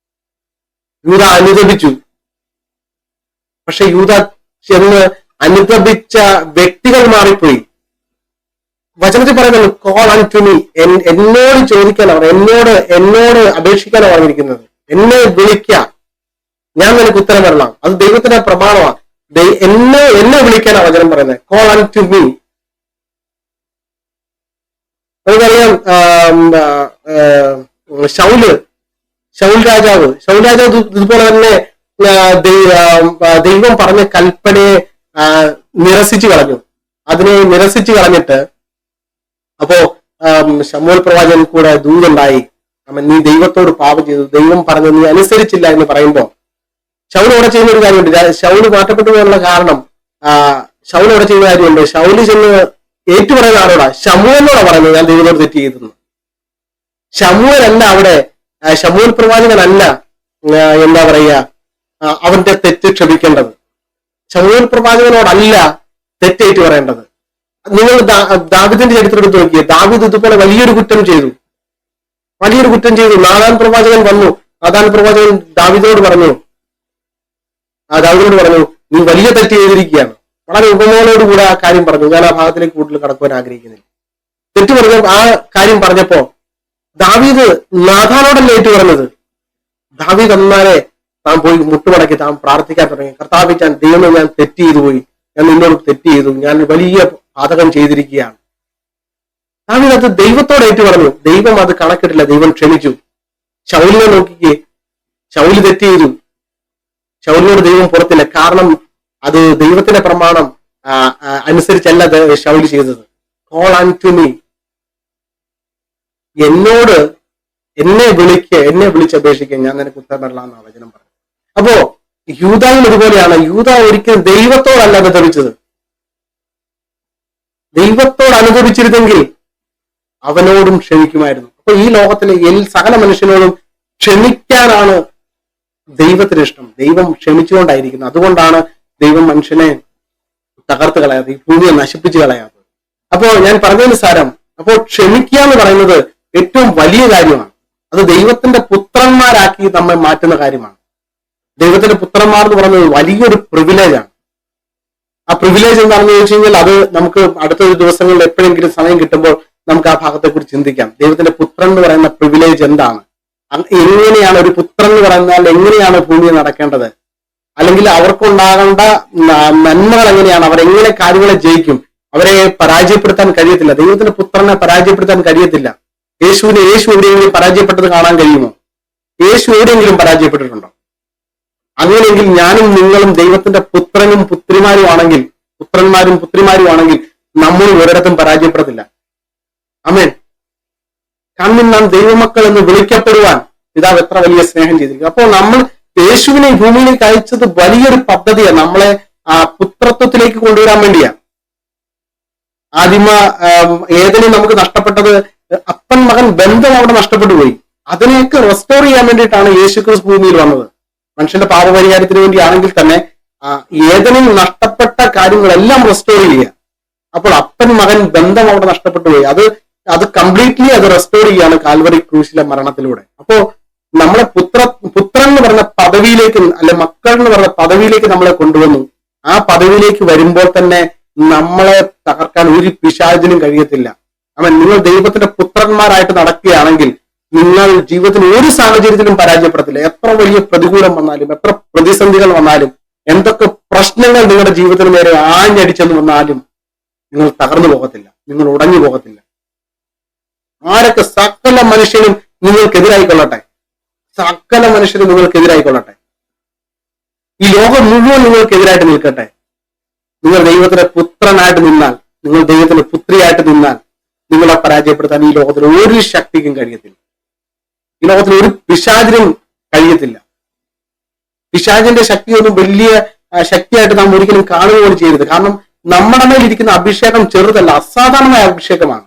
യൂദ അനുദപിച്ചു. പക്ഷെ യൂദ ചെന്ന് അനുദപിച്ച വ്യക്തികൾ മാറിപ്പോയി. വചനത്തിൽ പറയുന്നത് കോൾ അൺ ടു മീ, എന്നോട് ചോദിക്കാനാണ്, എന്നോട് അപേക്ഷിക്കാനാണ് പറഞ്ഞിരിക്കുന്നത്. എന്നെ വിളിക്കുക, ഞാൻ നിനക്ക് ഉത്തരം വരலாம். അത് ദൈവത്തിന്റെ പ്രമാണമാണ്. എന്നെ വിളിക്കാനാണ് വചനം പറയുന്നത്, കോൾ അൺ ടു മീ. നമുക്കറിയാം ശൗൽ രാജാവ് ഇതുപോലെ തന്നെ ദൈവം പറഞ്ഞ കൽപ്പനയെ നിരസിച്ചു കളഞ്ഞു. അതിനെ നിരസിച്ചു കളഞ്ഞിട്ട് അപ്പോ ശമൂവേൽ പ്രവാചകൻ കൂടെ ദൂതുണ്ടായി, നീ ദൈവത്തോട് പാപം ചെയ്തു, ദൈവം പറഞ്ഞു നീ അനുസരിച്ചില്ല എന്ന് പറയുമ്പോൾ ശൗൽ അവിടെ ചെയ്യുന്ന ഒരു കാര്യമുണ്ട്. ശൗല് മാറ്റപ്പെട്ടു പോകാനുള്ള കാരണം ശൗൽ അവിടെ ചെയ്യുന്ന കാര്യമുണ്ട്. ശൗല് ചെന്ന് ഏറ്റുപറയുന്ന ആരോടാ? ശമൂവേലിനോടാ പറയുന്നത് ഞാൻ ദൈവത്തോട് തെറ്റ് ചെയ്തെന്ന്. ശമൂവേലല്ല അവിടെ, ശമൂവേൽ പ്രവാചകനല്ല എന്താ പറയുക അവന്റെ തെറ്റ് ക്ഷമിക്കേണ്ടത്. ശമൂവേൽ പ്രവാചകനോടല്ല തെറ്റേറ്റു പറയേണ്ടത്. നിങ്ങൾ ദാവീദിന്റെ ചരിത്രം എടുത്ത് നോക്കിയേ. ദാവീദ് ഇതുപോലെ വലിയൊരു കുറ്റം ചെയ്തു. നാഥാൻ പ്രവാചകൻ വന്നു. നാഥാൻ പ്രവാചകൻ ദാവീദിനോട് പറഞ്ഞു, ദാവീദിനോട് പറഞ്ഞു, നീ വലിയ തെറ്റ് ചെയ്തിരിക്കുകയാണ്. വളരെ ഉപമകളോടുകൂടെ ആ കാര്യം പറഞ്ഞു. ഞാൻ ആ ഭാഗത്തിലേക്ക് കൂടുതൽ കടക്കുവാൻ ആഗ്രഹിക്കുന്നില്ല. തെറ്റ് പറഞ്ഞ ആ കാര്യം പറഞ്ഞപ്പോ ദാവീദ് നാഥാനോടല്ല ഏറ്റു പറഞ്ഞത്. ദാവീദ് എന്നാലെ താൻ പോയി മുട്ടുമടക്കി താൻ പ്രാർത്ഥിക്കാൻ തുടങ്ങി. കർത്താവേ, ദൈവമേ, ഞാൻ തെറ്റ് ചെയ്തു പോയി, ഞാൻ നിന്നോട് തെറ്റ് ചെയ്തു, ഞാൻ വലിയ പാതകം ചെയ്തിരിക്കുകയാണ്. ദാവീദ് അത് ദൈവത്തോട് ഏറ്റു പറഞ്ഞു. ദൈവം അത് കണക്കിട്ടില്ല, ദൈവം ക്ഷമിച്ചു. ശൗലിനെ നോക്കിക്കേ, ശൗല് തെറ്റ് ചെയ്തു, ശൗലിനോട് ദൈവം പുറത്തില്ല. കാരണം അത് ദൈവത്തിന്റെ പ്രമാണം അനുസരിച്ചല്ല ശൗല് ചെയ്തത്. കോൾ അൺടു മീ, എന്നോട് എന്നെ വിളിച്ചപേക്ഷിക്കുക, ഞാൻ നിനക്ക് ഉത്തരം തരലാം എന്നാണ് വചനം പറഞ്ഞത്. അപ്പോ യൂദായും ഇതുപോലെയാണ്. യൂദ ഒരിക്കലും ദൈവത്തോടല്ല അനുദപിച്ചത്. ദൈവത്തോട് അനുദപിച്ചിരുന്നെങ്കിൽ അവനോടും ക്ഷമിക്കുമായിരുന്നു. അപ്പൊ ഈ ലോകത്തിലെ സകല മനുഷ്യനോടും ക്ഷമിക്കാനാണ് ദൈവത്തിന് ഇഷ്ടം. ദൈവം ക്ഷമിച്ചുകൊണ്ടായിരിക്കുന്നു. അതുകൊണ്ടാണ് ദൈവം മനുഷ്യനെ തകർത്ത് കളയാതെ, ഈ ഭൂമിയെ നശിപ്പിച്ചു കളയാതെ. അപ്പോ ഞാൻ പറഞ്ഞതിന് സാരം, അപ്പോൾ ക്ഷമിക്കുക എന്ന് പറയുന്നത് ഏറ്റവും വലിയ കാര്യമാണ്. അത് ദൈവത്തിന്റെ പുത്രന്മാരാക്കി നമ്മെ മാറ്റുന്ന കാര്യമാണ്. ദൈവത്തിന്റെ പുത്രന്മാർ എന്ന് പറയുന്നത് വലിയൊരു പ്രിവിലേജാണ്. ആ പ്രിവിലേജ് എന്താണെന്ന് ചോദിച്ചു കഴിഞ്ഞാൽ അത് നമുക്ക് അടുത്തൊരു ദിവസങ്ങളിൽ എപ്പോഴെങ്കിലും സമയം കിട്ടുമ്പോൾ നമുക്ക് ആ ഭാഗത്തെ കുറിച്ച് ചിന്തിക്കാം. ദൈവത്തിന്റെ പുത്രൻ എന്ന് പറയുന്ന പ്രിവിലേജ് എന്താണ്, എങ്ങനെയാണ് ഒരു പുത്രൻ എന്ന് പറഞ്ഞാൽ എങ്ങനെയാണ് ഭൂമിയിൽ നടക്കേണ്ടത്, അല്ലെങ്കിൽ അവർക്കുണ്ടാകേണ്ട നന്മകൾ എങ്ങനെയാണ്, അവരെങ്ങനെ കാര്യങ്ങളെ ജയിക്കും, അവരെ പരാജയപ്പെടുത്താൻ കഴിയത്തില്ല. ദൈവത്തിന്റെ പുത്രനെ പരാജയപ്പെടുത്താൻ കഴിയത്തില്ല. യേശു എവിടെയെങ്കിലും പരാജയപ്പെട്ടത് കാണാൻ കഴിയുമോ? യേശു എവിടെയെങ്കിലും പരാജയപ്പെട്ടിട്ടുണ്ടോ? അങ്ങനെയെങ്കിൽ ഞാനും നിങ്ങളും ദൈവത്തിന്റെ പുത്രനും പുത്രിമാരും ആണെങ്കിൽ നമ്മൾ ഒരിടത്തും പരാജയപ്പെടത്തില്ല. ആമേൻ. കാരണം നാം ദൈവമക്കൾ എന്ന് വിളിക്കപ്പെടുവാൻ പിതാവ് എത്ര വലിയ സ്നേഹം ചെയ്തിരിക്കും. അപ്പോൾ നമ്മൾ യേശുവിനെ ഭൂമിയിലേക്ക് അയച്ചത് വലിയൊരു പദ്ധതിയാണ്. നമ്മളെ ആ പുത്രത്വത്തിലേക്ക് കൊണ്ടുവരാൻ വേണ്ടിയാണ്. ഏതിനും നമുക്ക് നഷ്ടപ്പെട്ടത് അപ്പൻ മകൻ ബന്ധം അവിടെ നഷ്ടപ്പെട്ടു പോയി. അതിനെയൊക്കെ റെസ്റ്റോർ ചെയ്യാൻ വേണ്ടിയിട്ടാണ് യേശു ക്രിസ്തു ഭൂമിയിൽ വന്നത്. മനുഷ്യന്റെ പാപപരിഹാരത്തിന് വേണ്ടിയാണെങ്കിൽ തന്നെ ഏതിനും നഷ്ടപ്പെട്ട കാര്യങ്ങളെല്ലാം റെസ്റ്റോർ ചെയ്യുക. അപ്പോൾ അപ്പൻ മകൻ ബന്ധം അവിടെ നഷ്ടപ്പെട്ടു പോയി. അത് കംപ്ലീറ്റ്ലി അത് റെസ്റ്റോർ ചെയ്യാണ് കാൽവറി ക്രൂശിലെ മരണത്തിലൂടെ. അപ്പോ നമ്മളെ പുത്രൻ എന്ന് പറഞ്ഞ പദവിയിലേക്ക്, അല്ലെ മക്കൾ എന്ന് പറഞ്ഞ പദവിയിലേക്ക് നമ്മളെ കൊണ്ടുവന്നു. ആ പദവിയിലേക്ക് വരുമ്പോൾ തന്നെ നമ്മളെ തകർക്കാൻ ഒരു പിശാചിനും കഴിയത്തില്ല. നിങ്ങൾ ദൈവത്തിന്റെ പുത്രന്മാരായിട്ട് നടക്കുകയാണെങ്കിൽ നിങ്ങൾ ജീവിതത്തിൽ ഒരു സാഹചര്യത്തിലും പരാജയപ്പെടത്തില്ല. എത്ര വലിയ പ്രതികൂലം വന്നാലും, എത്ര പ്രതിസന്ധികൾ വന്നാലും, എന്തൊക്കെ പ്രശ്നങ്ങൾ നിങ്ങളുടെ ജീവിതത്തിന് നേരെ ആഞ്ഞടിച്ചെന്ന് വന്നാലും നിങ്ങൾ തകർന്നു പോകത്തില്ല, നിങ്ങൾ ഉടഞ്ഞു പോകത്തില്ല. ആരൊക്കെ സകല മനുഷ്യനും നിങ്ങൾക്കെതിരായിക്കൊള്ളട്ടെ, ഈ ലോകം മുഴുവൻ നിങ്ങൾക്കെതിരായിട്ട് നിൽക്കട്ടെ. നിങ്ങൾ ദൈവത്തിന്റെ പുത്രനായിട്ട് നിന്നാൽ, നിങ്ങൾ ദൈവത്തിന്റെ പുത്രിയായിട്ട് നിന്നാൽ നിങ്ങളെ പരാജയപ്പെടുത്താൻ ഈ ലോകത്തിൽ ഒരു ശക്തിക്കും കഴിയത്തില്ല. ഈ ലോകത്തിൽ ഒരു പിശാചിനും കഴിയത്തില്ല. പിശാചിന്റെ ശക്തിയൊന്നും വലിയ ശക്തിയായിട്ട് നാം ഒരിക്കലും കാണുക പോലും ചെയ്യരുത്. കാരണം നമ്മുടെ മേലിരിക്കുന്ന അഭിഷേകം ചെറുതല്ല, അസാധാരണമായ അഭിഷേകമാണ്.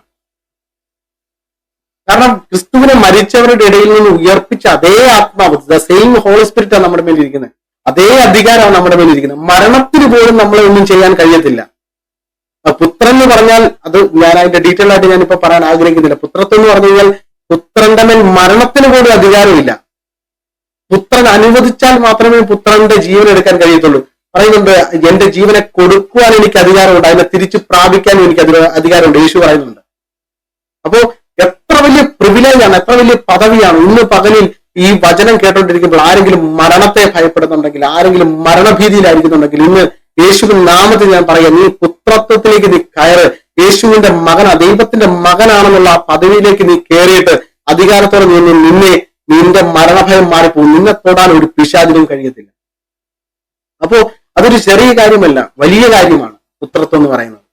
കാരണം ക്രിസ്തുവിനെ മരിച്ചവരുടെ ഇടയിൽ നിന്ന് ഉയർപ്പിച്ച അതേ ആത്മാവ്, ദ സെയിം ഹോളി സ്പിരിറ്റാണ് നമ്മുടെ മേലിരിക്കുന്നത്. അതേ അധികാരമാണ് നമ്മുടെ മേലിരിക്കുന്നത്. മരണത്തിന് പോലും നമ്മളെ ഒന്നും ചെയ്യാൻ കഴിയത്തില്ല. പുത്രൻ എന്ന് പറഞ്ഞാൽ അത് ഞാൻ അതിന്റെ ഡീറ്റെയിൽ ആയിട്ട് ഞാനിപ്പോ പറയാൻ ആഗ്രഹിക്കുന്നില്ല. പുത്രത്വം എന്ന് പറഞ്ഞു കഴിഞ്ഞാൽ പുത്രന്റെ മേൽ മരണത്തിന് പോലും അധികാരമില്ല. പുത്രൻ അനുവദിച്ചാൽ മാത്രമേ പുത്രന്റെ ജീവൻ എടുക്കാൻ കഴിയത്തുള്ളൂ. പറയുന്നുണ്ട്, എന്റെ ജീവനെ കൊടുക്കുവാൻ എനിക്ക് അധികാരമുണ്ട്, അതിനെ തിരിച്ചു പ്രാപിക്കാനും എനിക്ക് അധികാരമുണ്ട്, യേശു പറയുന്നുണ്ട്. അപ്പോ എത്ര വലിയ പ്രിവിലേജാണ്, എത്ര വലിയ പദവിയാണ്. ഇന്ന് പകലിൽ ഈ വചനം കേട്ടോണ്ടിരിക്കുമ്പോൾ ആരെങ്കിലും മരണത്തെ ഭയപ്പെടുന്നുണ്ടെങ്കിൽ, ആരെങ്കിലും മരണഭീതിയിലായിരിക്കുന്നുണ്ടെങ്കിൽ, ഇന്ന് യേശുവിൻ നാമത്തിൽ ഞാൻ പറയാം, നീ പുത്രത്വത്തിലേക്ക് നീ കയറ്. യേശുവിന്റെ മകനാ, ദൈവത്തിന്റെ മകനാണെന്നുള്ള ആ പദവിയിലേക്ക് നീ കയറിയിട്ട് അധികാരത്തോടെ നിന്റെ മരണഭയം മാറിപ്പോകും. നിന്നെ തൊടാൻ ഒരു പിശാചിനും കഴിയത്തില്ല. അപ്പോ അതൊരു ചെറിയ കാര്യമല്ല, വലിയ കാര്യമാണ് പുത്രത്വം എന്ന് പറയുന്നത്,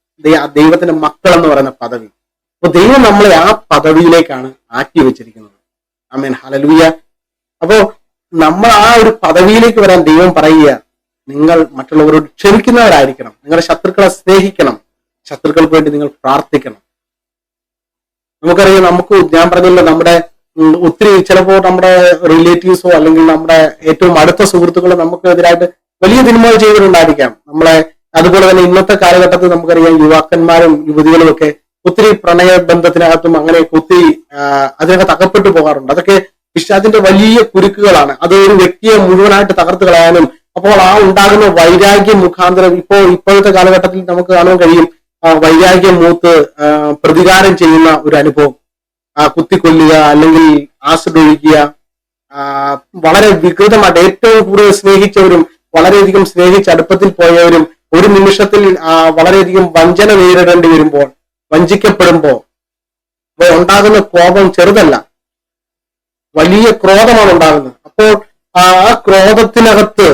ദൈവത്തിന്റെ മക്കൾ എന്ന് പറയുന്ന പദവി. അപ്പൊ ദൈവം നമ്മളെ ആ പദവിയിലേക്കാണ് ആക്കി വെച്ചിരിക്കുന്നത്. ആമേൻ, ഹല്ലേലൂയ. അപ്പോ നമ്മൾ ആ ഒരു പദവിയിലേക്ക് വരാൻ ദൈവം പറയുക, നിങ്ങൾ മറ്റുള്ളവരോട് ക്ഷമിക്കുന്നവരായിരിക്കണം, നിങ്ങളുടെ ശത്രുക്കളെ സ്നേഹിക്കണം, ശത്രുക്കൾക്ക് വേണ്ടി നിങ്ങൾ പ്രാർത്ഥിക്കണം. നമുക്കറിയാം, ഞാൻ പറഞ്ഞല്ലോ, നമ്മുടെ ഒത്തിരി ചിലപ്പോൾ നമ്മുടെ റിലേറ്റീവ്സോ അല്ലെങ്കിൽ നമ്മുടെ ഏറ്റവും അടുത്ത സുഹൃത്തുക്കളോ നമുക്ക് എതിരായിട്ട് വലിയ തിന്മകൾ ചെയ്തിട്ടുണ്ടായിരിക്കാം. അതുപോലെ തന്നെ ഇന്നത്തെ കാലഘട്ടത്തിൽ നമുക്കറിയാം, യുവാക്കന്മാരും യുവതികളും ഒക്കെ ഒത്തിരി പ്രണയബന്ധത്തിനകത്തും അങ്ങനെയൊക്കെ ഒത്തിരി അതിനകത്ത് അകപ്പെട്ടു പോകാറുണ്ട്. അതൊക്കെ പിശാചിന്റെ വലിയ കുരുക്കുകളാണ്. അത് ഒരു വ്യക്തിയെ മുഴുവനായിട്ട് തകർത്ത് കളയാനും അപ്പോൾ ആ ഉണ്ടാകുന്ന വൈരാഗ്യം മുഖാന്തരം ഇപ്പോഴത്തെ കാലഘട്ടത്തിൽ നമുക്ക് കാണാൻ കഴിയും. വൈരാഗ്യം മൂത്ത് പ്രതികാരം ചെയ്യുന്ന ഒരു അനുഭവം, കുത്തിക്കൊല്ലുക അല്ലെങ്കിൽ ആസിഡ് ഒഴിക്കുക, വളരെ വികൃതമായിട്ട് ഏറ്റവും കൂടുതൽ സ്നേഹിച്ചവരും വളരെയധികം സ്നേഹിച്ച് അടുപ്പത്തിൽ പോയവരും ഒരു നിമിഷത്തിൽ വളരെയധികം വഞ്ചന നേരിടേണ്ടി വരുമ്പോൾ, വഞ്ചിക്കപ്പെടുമ്പോൾ ഉണ്ടാകുന്ന കോപം ചെറുതല്ല, വലിയ ക്രോധമാണ് ഉണ്ടാകുന്നത്. അപ്പോൾ ആ ക്രോധത്തിനകത്ത്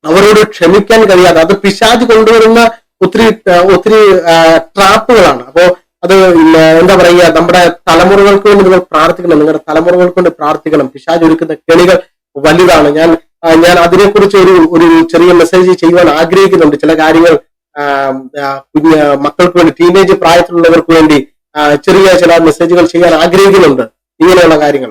അവരോട് ക്ഷമിക്കാൻ കഴിയാതെ, അത് പിശാച് കൊണ്ടുവരുന്ന ഒത്തിരി ട്രാപ്പുകളാണ്. അപ്പോ അത് എന്താ പറയുക, നമ്മുടെ തലമുറകൾക്ക് വേണ്ടി നിങ്ങൾ പ്രാർത്ഥിക്കണം, നിങ്ങളുടെ തലമുറകൾക്ക് വേണ്ടി പ്രാർത്ഥിക്കണം. പിശാച് ഒരുക്കുന്ന കെണികൾ വലുതാണ്. ഞാൻ അതിനെക്കുറിച്ച് ഒരു ചെറിയ മെസ്സേജ് ചെയ്യുവാൻ ആഗ്രഹിക്കുന്നുണ്ട്. ചില കാര്യങ്ങൾ മക്കൾക്ക് വേണ്ടി, ടീനേജ് പ്രായത്തിലുള്ളവർക്ക് വേണ്ടി ചെറിയ ചില മെസ്സേജുകൾ ചെയ്യാൻ ആഗ്രഹിക്കുന്നുണ്ട് ഇങ്ങനെയുള്ള കാര്യങ്ങൾ.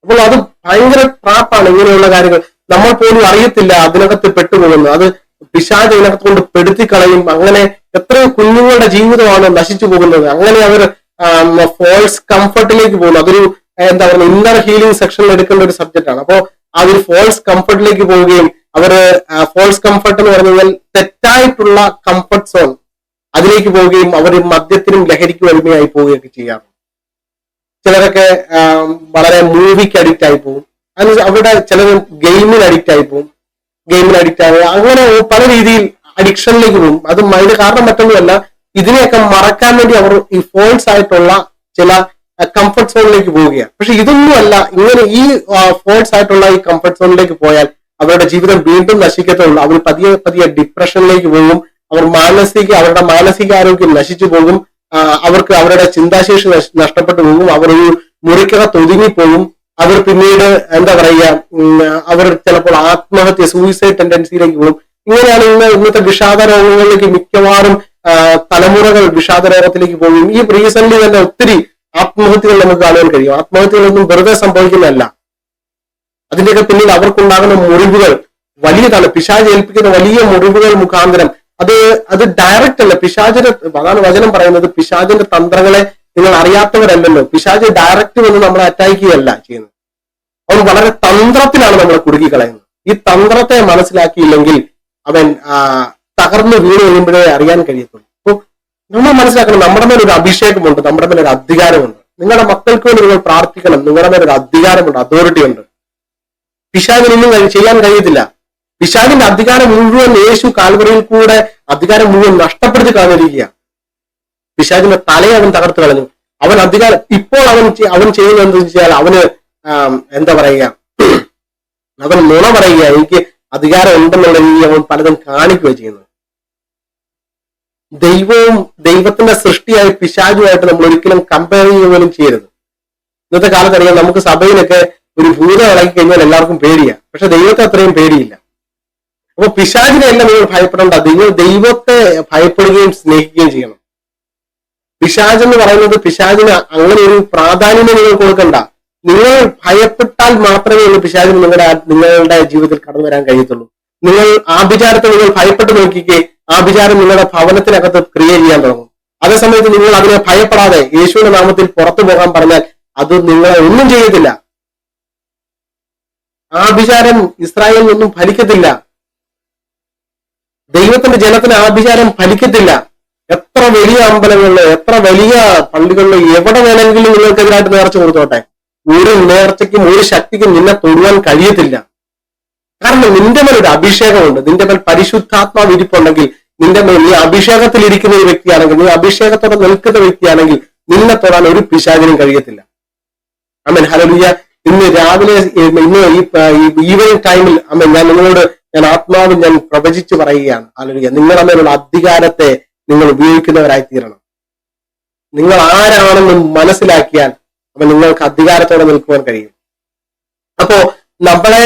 അപ്പോൾ അത് ഭയങ്കര ട്രാപ്പാണ്. ഇങ്ങനെയുള്ള കാര്യങ്ങൾ നമ്മൾ പോലും അറിയത്തില്ല അതിനകത്ത് പെട്ടുപോകുന്നത്. അത് പിശാച് ഇതിനകത്ത് കൊണ്ട് പെടുത്തിക്കളയും. അങ്ങനെ എത്രയോ കുഞ്ഞുങ്ങളുടെ ജീവിതമാണ് നശിച്ചു പോകുന്നത്. അങ്ങനെ അവർ ഫോൾസ് കംഫർട്ടിലേക്ക് പോകുന്നു. അതൊരു എന്താ പറയുക, ഇന്നർ ഹീലിംഗ് സെക്ഷനിൽ എടുക്കേണ്ട ഒരു സബ്ജക്റ്റ് ആണ്. അപ്പോൾ ആ ഒരു ഫോൾസ് കംഫർട്ടിലേക്ക് പോവുകയും അവര് ഫോൾസ് കംഫർട്ട് എന്ന് പറഞ്ഞു കഴിഞ്ഞാൽ തെറ്റായിട്ടുള്ള കംഫർട്ട് സോൺ, അതിലേക്ക് പോവുകയും അവർ മദ്യത്തിനും ലഹരിക്കും അടിമയായി പോവുകയൊക്കെ ചെയ്യാറ്. ചിലരൊക്കെ വളരെ മൂവിക്ക് അഡിക്റ്റ് ആയി പോകും. അവിടെ ചിലർ ഗെയിമിന് അഡിക്റ്റ് ആയി പോകും, ഗെയിമിന് അഡിക്റ്റ് ആവുക, അങ്ങനെ പല രീതിയിൽ അഡിക്ഷനിലേക്ക് പോകും. അത് അതിന്റെ കാരണം മറ്റൊന്നുമല്ല, ഇതിനെയൊക്കെ മറക്കാൻ വേണ്ടി അവർ ഈ ഫോൾസ് ആയിട്ടുള്ള ചില കംഫർട്ട് സോണിലേക്ക് പോവുകയാണ്. പക്ഷെ ഇതൊന്നുമല്ല, ഇങ്ങനെ ഈ ഫോൾസ് ആയിട്ടുള്ള ഈ കംഫർട്ട് സോണിലേക്ക് പോയാൽ അവരുടെ ജീവിതം വീണ്ടും നശിക്കത്തുള്ളൂ. അവർ പതിയെ പതിയെ ഡിപ്രഷനിലേക്ക് പോകും. അവരുടെ മാനസികാരോഗ്യം നശിച്ചു പോകും. അവർക്ക് അവരുടെ ചിന്താശേഷി നഷ്ടപ്പെട്ടു പോകും. അവർ ഒരു മുറിക്കകത്ത് ഒതുങ്ങിപ്പോകും. അവർ പിന്നീട് എന്താ പറയുക, അവർ ചിലപ്പോൾ ആത്മഹത്യ, സൂയിസൈഡ് ടെൻഡൻസിയിലേക്ക് പോകും. ഇങ്ങനെയാണ് ഇന്നത്തെ വിഷാദ രോഗങ്ങളിലേക്ക് മിക്കവാറും തലമുറകൾ വിഷാദ രോഗത്തിലേക്ക് പോകും. ഈ റീസെന്റ് തന്നെ ഒത്തിരി ആത്മഹത്യകൾ നമുക്ക് കാണാൻ കഴിയും. ആത്മഹത്യകളൊന്നും വെറുതെ സംഭവിക്കുന്നതല്ല. അതിന്റെയൊക്കെ പിന്നിൽ അവർക്കുണ്ടാകുന്ന മുറിവുകൾ വലിയതാണ്. പിശാച് ഏൽപ്പിക്കുന്ന വലിയ മുറിവുകൾ മുഖാന്തരം അത് ഡയറക്റ്റ് അല്ല. പിശാചിന്റെ, അതാണ് വചനം പറയുന്നത്, പിശാചിന്റെ തന്ത്രങ്ങളെ നിങ്ങൾ അറിയാത്തവരല്ലല്ലോ. പിശാച് ഡയറക്റ്റ് വന്ന് നമ്മളെ അറ്റാക്ക് ചെയ്യുകയല്ല ചെയ്യുന്നത്. അവൻ വളരെ തന്ത്രത്തിലാണ് നമ്മളെ കുടുക്കിക്കളയുന്നത്. ഈ തന്ത്രത്തെ മനസ്സിലാക്കിയില്ലെങ്കിൽ അവൻ തകർന്നു വീണ് കഴിയുമ്പോഴേ അറിയാൻ കഴിയത്തുള്ളൂ. അപ്പോൾ നമ്മൾ മനസ്സിലാക്കണം, നമ്മുടെ മേലൊരു അഭിഷേകമുണ്ട്, നമ്മുടെ മേലൊരു അധികാരമുണ്ട്. നിങ്ങളുടെ മക്കൾക്ക് വേണ്ടി നിങ്ങൾ പ്രാർത്ഥിക്കണം. നിങ്ങളുടെ മേലൊരു അധികാരമുണ്ട്, അതോറിറ്റി ഉണ്ട്. പിശാചിനൊന്നും ചെയ്യാൻ കഴിയത്തില്ല. പിശാചിന്റെ അധികാരം മുഴുവൻ യേശു കാൽവറിയിൽ കൂടെ അധികാരം മുഴുവൻ നഷ്ടപ്പെടുത്തി കളഞ്ഞിരിക്കുക. പിശാചിന്റെ തലയെ അവൻ തകർത്ത് കളഞ്ഞു. അവൻ അധികാരം ഇപ്പോൾ അവൻ ചെയ്യുന്നത് എന്താ വെച്ചാൽ അവന് എന്താ പറയുക, അവൻ നുണ പറയുക, എനിക്ക് അധികാരം ഉണ്ടെന്നുള്ള രീതിയിൽ അവൻ പലതും കാണിക്കുകയാണ് ചെയ്യുന്നത്. ദൈവത്തിന്റെ സൃഷ്ടിയായ പിശാചുമായിട്ട് നമ്മൾ ഒരിക്കലും കമ്പയർ ചെയ്യുകയും ചെയ്യരുത്. ഇന്നത്തെ കാലത്ത് അറിയാം, നമുക്ക് സഭയിലൊക്കെ ഒരു ഭൂതം ഇളക്കി കഴിഞ്ഞാൽ എല്ലാവർക്കും പേടിയാണ്. പക്ഷെ ദൈവത്തെ അത്രയും പേടിയില്ല. അപ്പൊ പിശാചിനെ അല്ല നിങ്ങൾ ഭയപ്പെടേണ്ട, നിങ്ങൾ ദൈവത്തെ ഭയപ്പെടുകയും സ്നേഹിക്കുകയും ചെയ്യണം. പിശാച് എന്ന് പറയുന്നത്, പിശാചിന് അങ്ങനെ ഒരു പ്രാധാന്യം നിങ്ങൾ കൊടുക്കണ്ട. നിങ്ങൾ ഭയപ്പെട്ടാൽ മാത്രമേ ഉള്ളൂ പിശാചിന് നിങ്ങളുടെ ജീവിതത്തിൽ കടന്നു വരാൻ കഴിയത്തുള്ളൂ. നിങ്ങൾ ആഭിചാരത്തെ നിങ്ങൾ ഭയപ്പെട്ട് നോക്കിക്കേ, ആഭിചാരം നിങ്ങളുടെ ഭവനത്തിനകത്ത് ക്രിയ ചെയ്യാൻ തുടങ്ങും. അതേസമയത്ത് നിങ്ങൾ അതിനെ ഭയപ്പെടാതെ യേശുവിന്റെ നാമത്തിൽ പുറത്തു പോകാൻ പറഞ്ഞാൽ അത് നിങ്ങളെ ഒന്നും ചെയ്യത്തില്ല. ആഭിചാരം ഇസ്രായേലിൽ ഒന്നും ഫലിക്കത്തില്ല. ദൈവത്തിന്റെ ജനത്തിന് ആഭിചാരം ഫലിക്കത്തില്ല. എത്ര വലിയ അമ്പലങ്ങളിലോ എത്ര വലിയ പള്ളികളിലോ എവിടെ വേണമെങ്കിലും നിങ്ങൾക്കെതിരായിട്ട് നേർച്ച കൊടുത്തോട്ടെ, ഒരു നേർച്ചയ്ക്കും ഒരു ശക്തിക്കും നിന്നെ തൊടുവാൻ കഴിയത്തില്ല. കാരണം നിന്റെ മേൽ ഒരു അഭിഷേകമുണ്ട്, നിന്റെ മേൽ പരിശുദ്ധാത്മാവ് ഇരിപ്പുണ്ടെങ്കിൽ, നിന്റെ മേൽ നീ അഭിഷേകത്തിൽ ഇരിക്കുന്ന ഒരു വ്യക്തിയാണെങ്കിൽ, നീ അഭിഷേകത്തോടെ നിൽക്കുന്ന വ്യക്തിയാണെങ്കിൽ നിന്നെ തൊടാൻ ഒരു പിശാചിനും കഴിയത്തില്ല. ആമേൻ, ഹല്ലേലൂയ. ഇന്ന് രാവിലെ, ഇന്ന് ഈ ഈവനിങ് ടൈമിൽ ഞാൻ ആത്മാവിൽ ഞാൻ പ്രവചിച്ചു പറയുകയാണ്, ഹല്ലേലൂയ, നിങ്ങളുടെ മേലുള്ള അധികാരത്തെ നിങ്ങൾ ഉപയോഗിക്കുന്നവരായി തീരണം. നിങ്ങൾ ആരാണെന്ന് മനസ്സിലാക്കിയാൽ അപ്പൊ നിങ്ങൾക്ക് അധികാരത്തോടെ നിൽക്കുവാൻ കഴിയും. അപ്പോ നമ്മളെ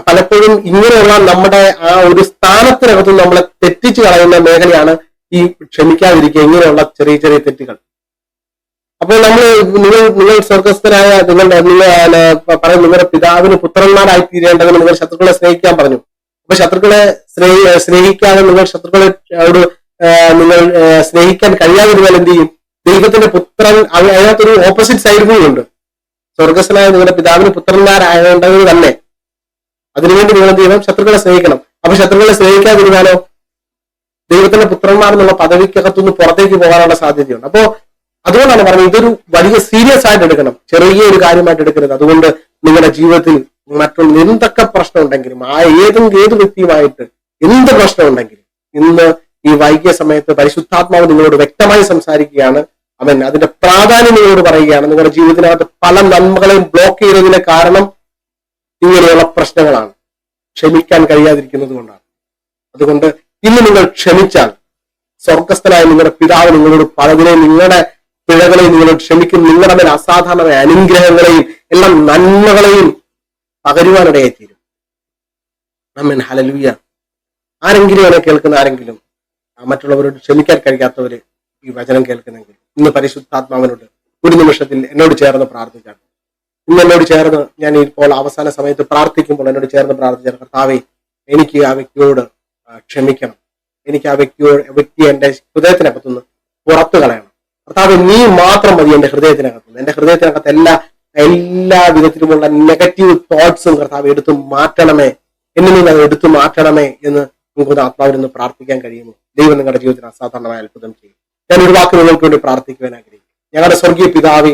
പലപ്പോഴും ഇങ്ങനെയുള്ള നമ്മുടെ ആ ഒരു സ്ഥാനത്തിനകത്ത് നമ്മളെ തെറ്റിച്ചു കളയുന്ന മേഖലയാണ് ഈ ക്ഷമിക്കാതിരിക്കുക, ഇങ്ങനെയുള്ള ചെറിയ ചെറിയ തെറ്റുകൾ. അപ്പോൾ നിങ്ങൾ സ്വർഗസ്ഥനായ നിങ്ങളുടെ പിതാവിന് പുത്രന്മാരായി തീരേണ്ടതിന് നിങ്ങൾ ശത്രുക്കളെ സ്നേഹിക്കാൻ പറഞ്ഞു. അപ്പൊ ശത്രുക്കളെ സ്നേഹിക്കാതെ നിങ്ങൾ ശത്രുക്കളോട് നിങ്ങൾ സ്നേഹിക്കാൻ കഴിയാതിരുന്നാൽ എന്ത് ചെയ്യും? ദൈവത്തിന്റെ പുത്രൻ, അതിനകത്തൊരു ഓപ്പോസിറ്റ് സൈഡ് കൂടി ഉണ്ട്. സ്വർഗസ്ഥനായ നിങ്ങളുടെ പിതാവിന് പുത്രന്മാരായതുകൊണ്ട് തന്നെ അതിനുവേണ്ടി നിങ്ങൾ എന്ത് ചെയ്യണം? ശത്രുക്കളെ സ്നേഹിക്കണം. അപ്പൊ ശത്രുക്കളെ സ്നേഹിക്കാതിരുന്നാലോ ദൈവത്തിന്റെ പുത്രന്മാർ എന്നുള്ള പദവിക്കകത്തുനിന്ന് പുറത്തേക്ക് പോകാനുള്ള സാധ്യതയുണ്ട്. അപ്പോ അതുകൊണ്ടാണ് പറഞ്ഞത് ഇതൊരു വലിയ സീരിയസ് ആയിട്ട് എടുക്കണം, ചെറിയ ഒരു കാര്യമായിട്ട് എടുക്കരുത്. അതുകൊണ്ട് നിങ്ങളുടെ ജീവിതത്തിൽ മറ്റുള്ള എന്തൊക്കെ പ്രശ്നം ഉണ്ടെങ്കിലും ഏത് വ്യക്തിയുമായിട്ട് എന്ത് പ്രശ്നം ഉണ്ടെങ്കിലും ഇന്ന് ഈ വൈകിയ സമയത്ത് പരിശുദ്ധാത്മാവ് നിങ്ങളോട് വ്യക്തമായി സംസാരിക്കുകയാണ്. അവൻ അതിന്റെ പ്രാധാന്യം നിങ്ങളോട് പറയുകയാണ്. നിങ്ങളുടെ ജീവിതത്തിനകത്ത് പല നന്മകളെയും ബ്ലോക്ക് ചെയ്തതിന്റെ കാരണം ഇങ്ങനെയുള്ള പ്രശ്നങ്ങളാണ്, ക്ഷമിക്കാൻ കഴിയാതിരിക്കുന്നത് കൊണ്ടാണ്. അതുകൊണ്ട് ഇന്ന് നിങ്ങൾ ക്ഷമിച്ചാൽ സ്വർഗസ്ഥനായ നിങ്ങളുടെ പിതാവ് നിങ്ങളോട് പലതിനെയും നിങ്ങളുടെ പിഴകളെയും നിങ്ങളോട് ക്ഷമിക്കും. നിങ്ങളുടെ മേൽ അസാധാരണമായ അനുഗ്രഹങ്ങളെയും എല്ലാം നന്മകളെയും പകരുവാനിടയായിത്തീരും. ആമേൻ, ഹല്ലേലൂയ. ആരെങ്കിലും എന്നെ കേൾക്കുന്ന ആരെങ്കിലും മറ്റുള്ളവരോട് ക്ഷമിക്കാൻ കഴിയാത്തവര് ഈ വചനം കേൾക്കുന്നെങ്കിൽ ഇന്ന് പരിശുദ്ധാത്മാവിനോട് ഒരു നിമിഷത്തിൽ എന്നോട് ചേർന്ന് പ്രാർത്ഥിക്കാം. ഇന്ന് എന്നോട് ചേർന്ന് ഞാൻ ഇപ്പോൾ അവസാന സമയത്ത് പ്രാർത്ഥിക്കുമ്പോൾ എന്നോട് ചേർന്ന് പ്രാർത്ഥിച്ചാൽ, കർത്താവേ എനിക്ക് ആ വ്യക്തിയോട് ക്ഷമിക്കണം, എനിക്ക് ആ വ്യക്തിയെ എന്റെ ഹൃദയത്തിനകത്തുനിന്ന് പുറത്തു കളയണം. കർത്താവ് നീ മാത്രം മതി എന്റെ ഹൃദയത്തിനകത്തുനിന്ന്. എന്റെ ഹൃദയത്തിനകത്ത് എല്ലാ വിധത്തിലുമുള്ള നെഗറ്റീവ് തോട്ട്സും കർത്താവ് എടുത്തു മാറ്റണമേ, എന്നിൽ നിന്ന് അത് എടുത്തു മാറ്റണമേ എന്ന് നിങ്ങൾക്ക് ആത്മാവിൽ നിന്ന് പ്രാർത്ഥിക്കാൻ കഴിയുമോ? ദൈവം നിങ്ങളുടെ ജീവിതത്തിൽ അസാധാരണമായ അത്ഭുതം ചെയ്യും. ഞാൻ ഒരു വാക്ക് നിങ്ങൾക്ക് വേണ്ടി പ്രാർത്ഥിക്കുവാൻ ആഗ്രഹിക്കും. ഞങ്ങളുടെ സ്വർഗീയ പിതാവേ,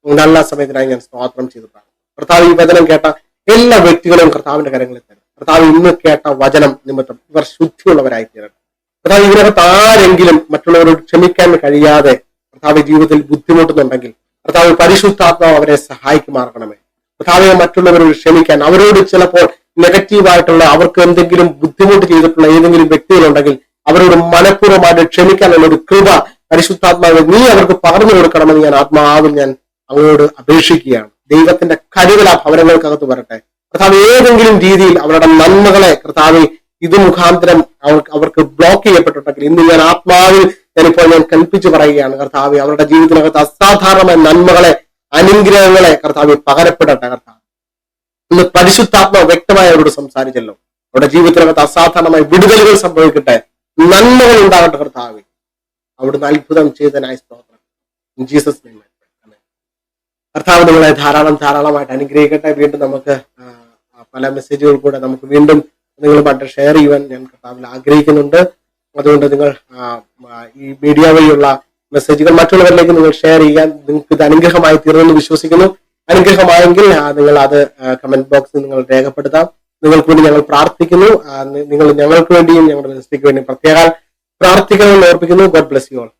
നല്ല സമയത്തിനായി ഞാൻ സ്തോത്രം ചെയ്തു പ്രാർത്ഥിക്കും. കർത്താവ് ഈ വചനം കേട്ട എല്ലാ വ്യക്തികളെയും കർത്താവിന്റെ കരങ്ങളിൽ തരും. കർത്താവ് ഇന്ന് കേട്ട വചനം നിമിത്തം ഇവർ ശുദ്ധിയുള്ളവരായി തീരണം. കർത്താവ് ഇതിനകത്ത് ആരെങ്കിലും മറ്റുള്ളവരോട് ക്ഷമിക്കാൻ കഴിയാതെ കർത്താവ് ജീവിതത്തിൽ ബുദ്ധിമുട്ടുന്നുണ്ടെങ്കിൽ കർത്താവ് പരിശുദ്ധാത്മാവ് അവരെ സഹായിക്കുമാറണമേ. കർത്താവെ മറ്റുള്ളവരോട് ക്ഷമിക്കാൻ, അവരോട് ചിലപ്പോൾ നെഗറ്റീവായിട്ടുള്ള അവർക്ക് എന്തെങ്കിലും ബുദ്ധിമുട്ട് ചെയ്തിട്ടുള്ള ഏതെങ്കിലും വ്യക്തികളുണ്ടെങ്കിൽ അവരോട് മനഃപൂർവ്വമായിട്ട് ക്ഷമിക്കാനുള്ള ഒരു കൃപ പരിശുദ്ധാത്മാവ് നീ അവർക്ക് പറഞ്ഞു കൊടുക്കണമെന്ന് ഞാൻ ആത്മാവിൽ ഞാൻ അവരോട് അപേക്ഷിക്കുകയാണ്. ദൈവത്തിന്റെ കരുതൽ ആ ഭവനങ്ങൾക്കകത്ത് വരട്ടെ. കർത്താവ് ഏതെങ്കിലും രീതിയിൽ അവരുടെ നന്മകളെ കർത്താവ് ഇത് മുഖാന്തരം അവർക്ക് ബ്ലോക്ക് ചെയ്യപ്പെട്ടിട്ടുണ്ടെങ്കിൽ ഇന്ന് ഞാൻ ആത്മാവിൽ ഞാനിപ്പോൾ ഞാൻ കൽപ്പിച്ചു പറയുകയാണ്, കർത്താവ് അവരുടെ ജീവിതത്തിനകത്ത് അസാധാരണമായ നന്മകളെ അനുഗ്രഹങ്ങളെ കർത്താവ് പകരപ്പെടട്ടെ. കർത്താവ് ഇന്ന് പരിശുദ്ധാത്മാവ് വ്യക്തമായി അവരോട് സംസാരിച്ചല്ലോ. അവരുടെ ജീവിതത്തിനകത്ത് അസാധാരണമായ വിടുതലുകൾ സംഭവിക്കട്ടെ, നന്മകൾ ഉണ്ടാകട്ടെ. കർത്താവ് അവിടുന്ന് അത്ഭുതം ചെയ്തതിനായി സ്തോത്രം. In Jesus name. കർത്താവ് നിങ്ങളെ ധാരാളമായിട്ട് അനുഗ്രഹിക്കട്ടെ. വീണ്ടും നമുക്ക് പല മെസ്സേജുകൾ കൂടെ നമുക്ക് വീണ്ടും നിങ്ങളുമായിട്ട് ഷെയർ ചെയ്യുവാൻ ഞാൻ കർത്താവിൽ ആഗ്രഹിക്കുന്നുണ്ട്. അതുകൊണ്ട് നിങ്ങൾ ഈ മീഡിയ വഴിയുള്ള മെസ്സേജുകൾ മറ്റുള്ളവരിലേക്ക് നിങ്ങൾ ഷെയർ ചെയ്യാൻ നിങ്ങൾക്ക് ഇത് അനുഗ്രഹമായി തീർന്നെന്ന് വിശ്വസിക്കുന്നു. അനുഗ്രഹമായെങ്കിൽ നിങ്ങൾ അത് കമന്റ് ബോക്സിൽ നിങ്ങൾ രേഖപ്പെടുത്താം. നിങ്ങൾക്ക് വേണ്ടി ഞങ്ങൾ പ്രാർത്ഥിക്കുന്നു. നിങ്ങൾ ഞങ്ങൾക്ക് വേണ്ടിയും ഞങ്ങളുടെ മിനിസ്ട്രിക്ക് വേണ്ടിയും പ്രത്യേകം പ്രാർത്ഥിക്കണമെന്ന് ഓർപ്പിക്കുന്നു. God bless you all.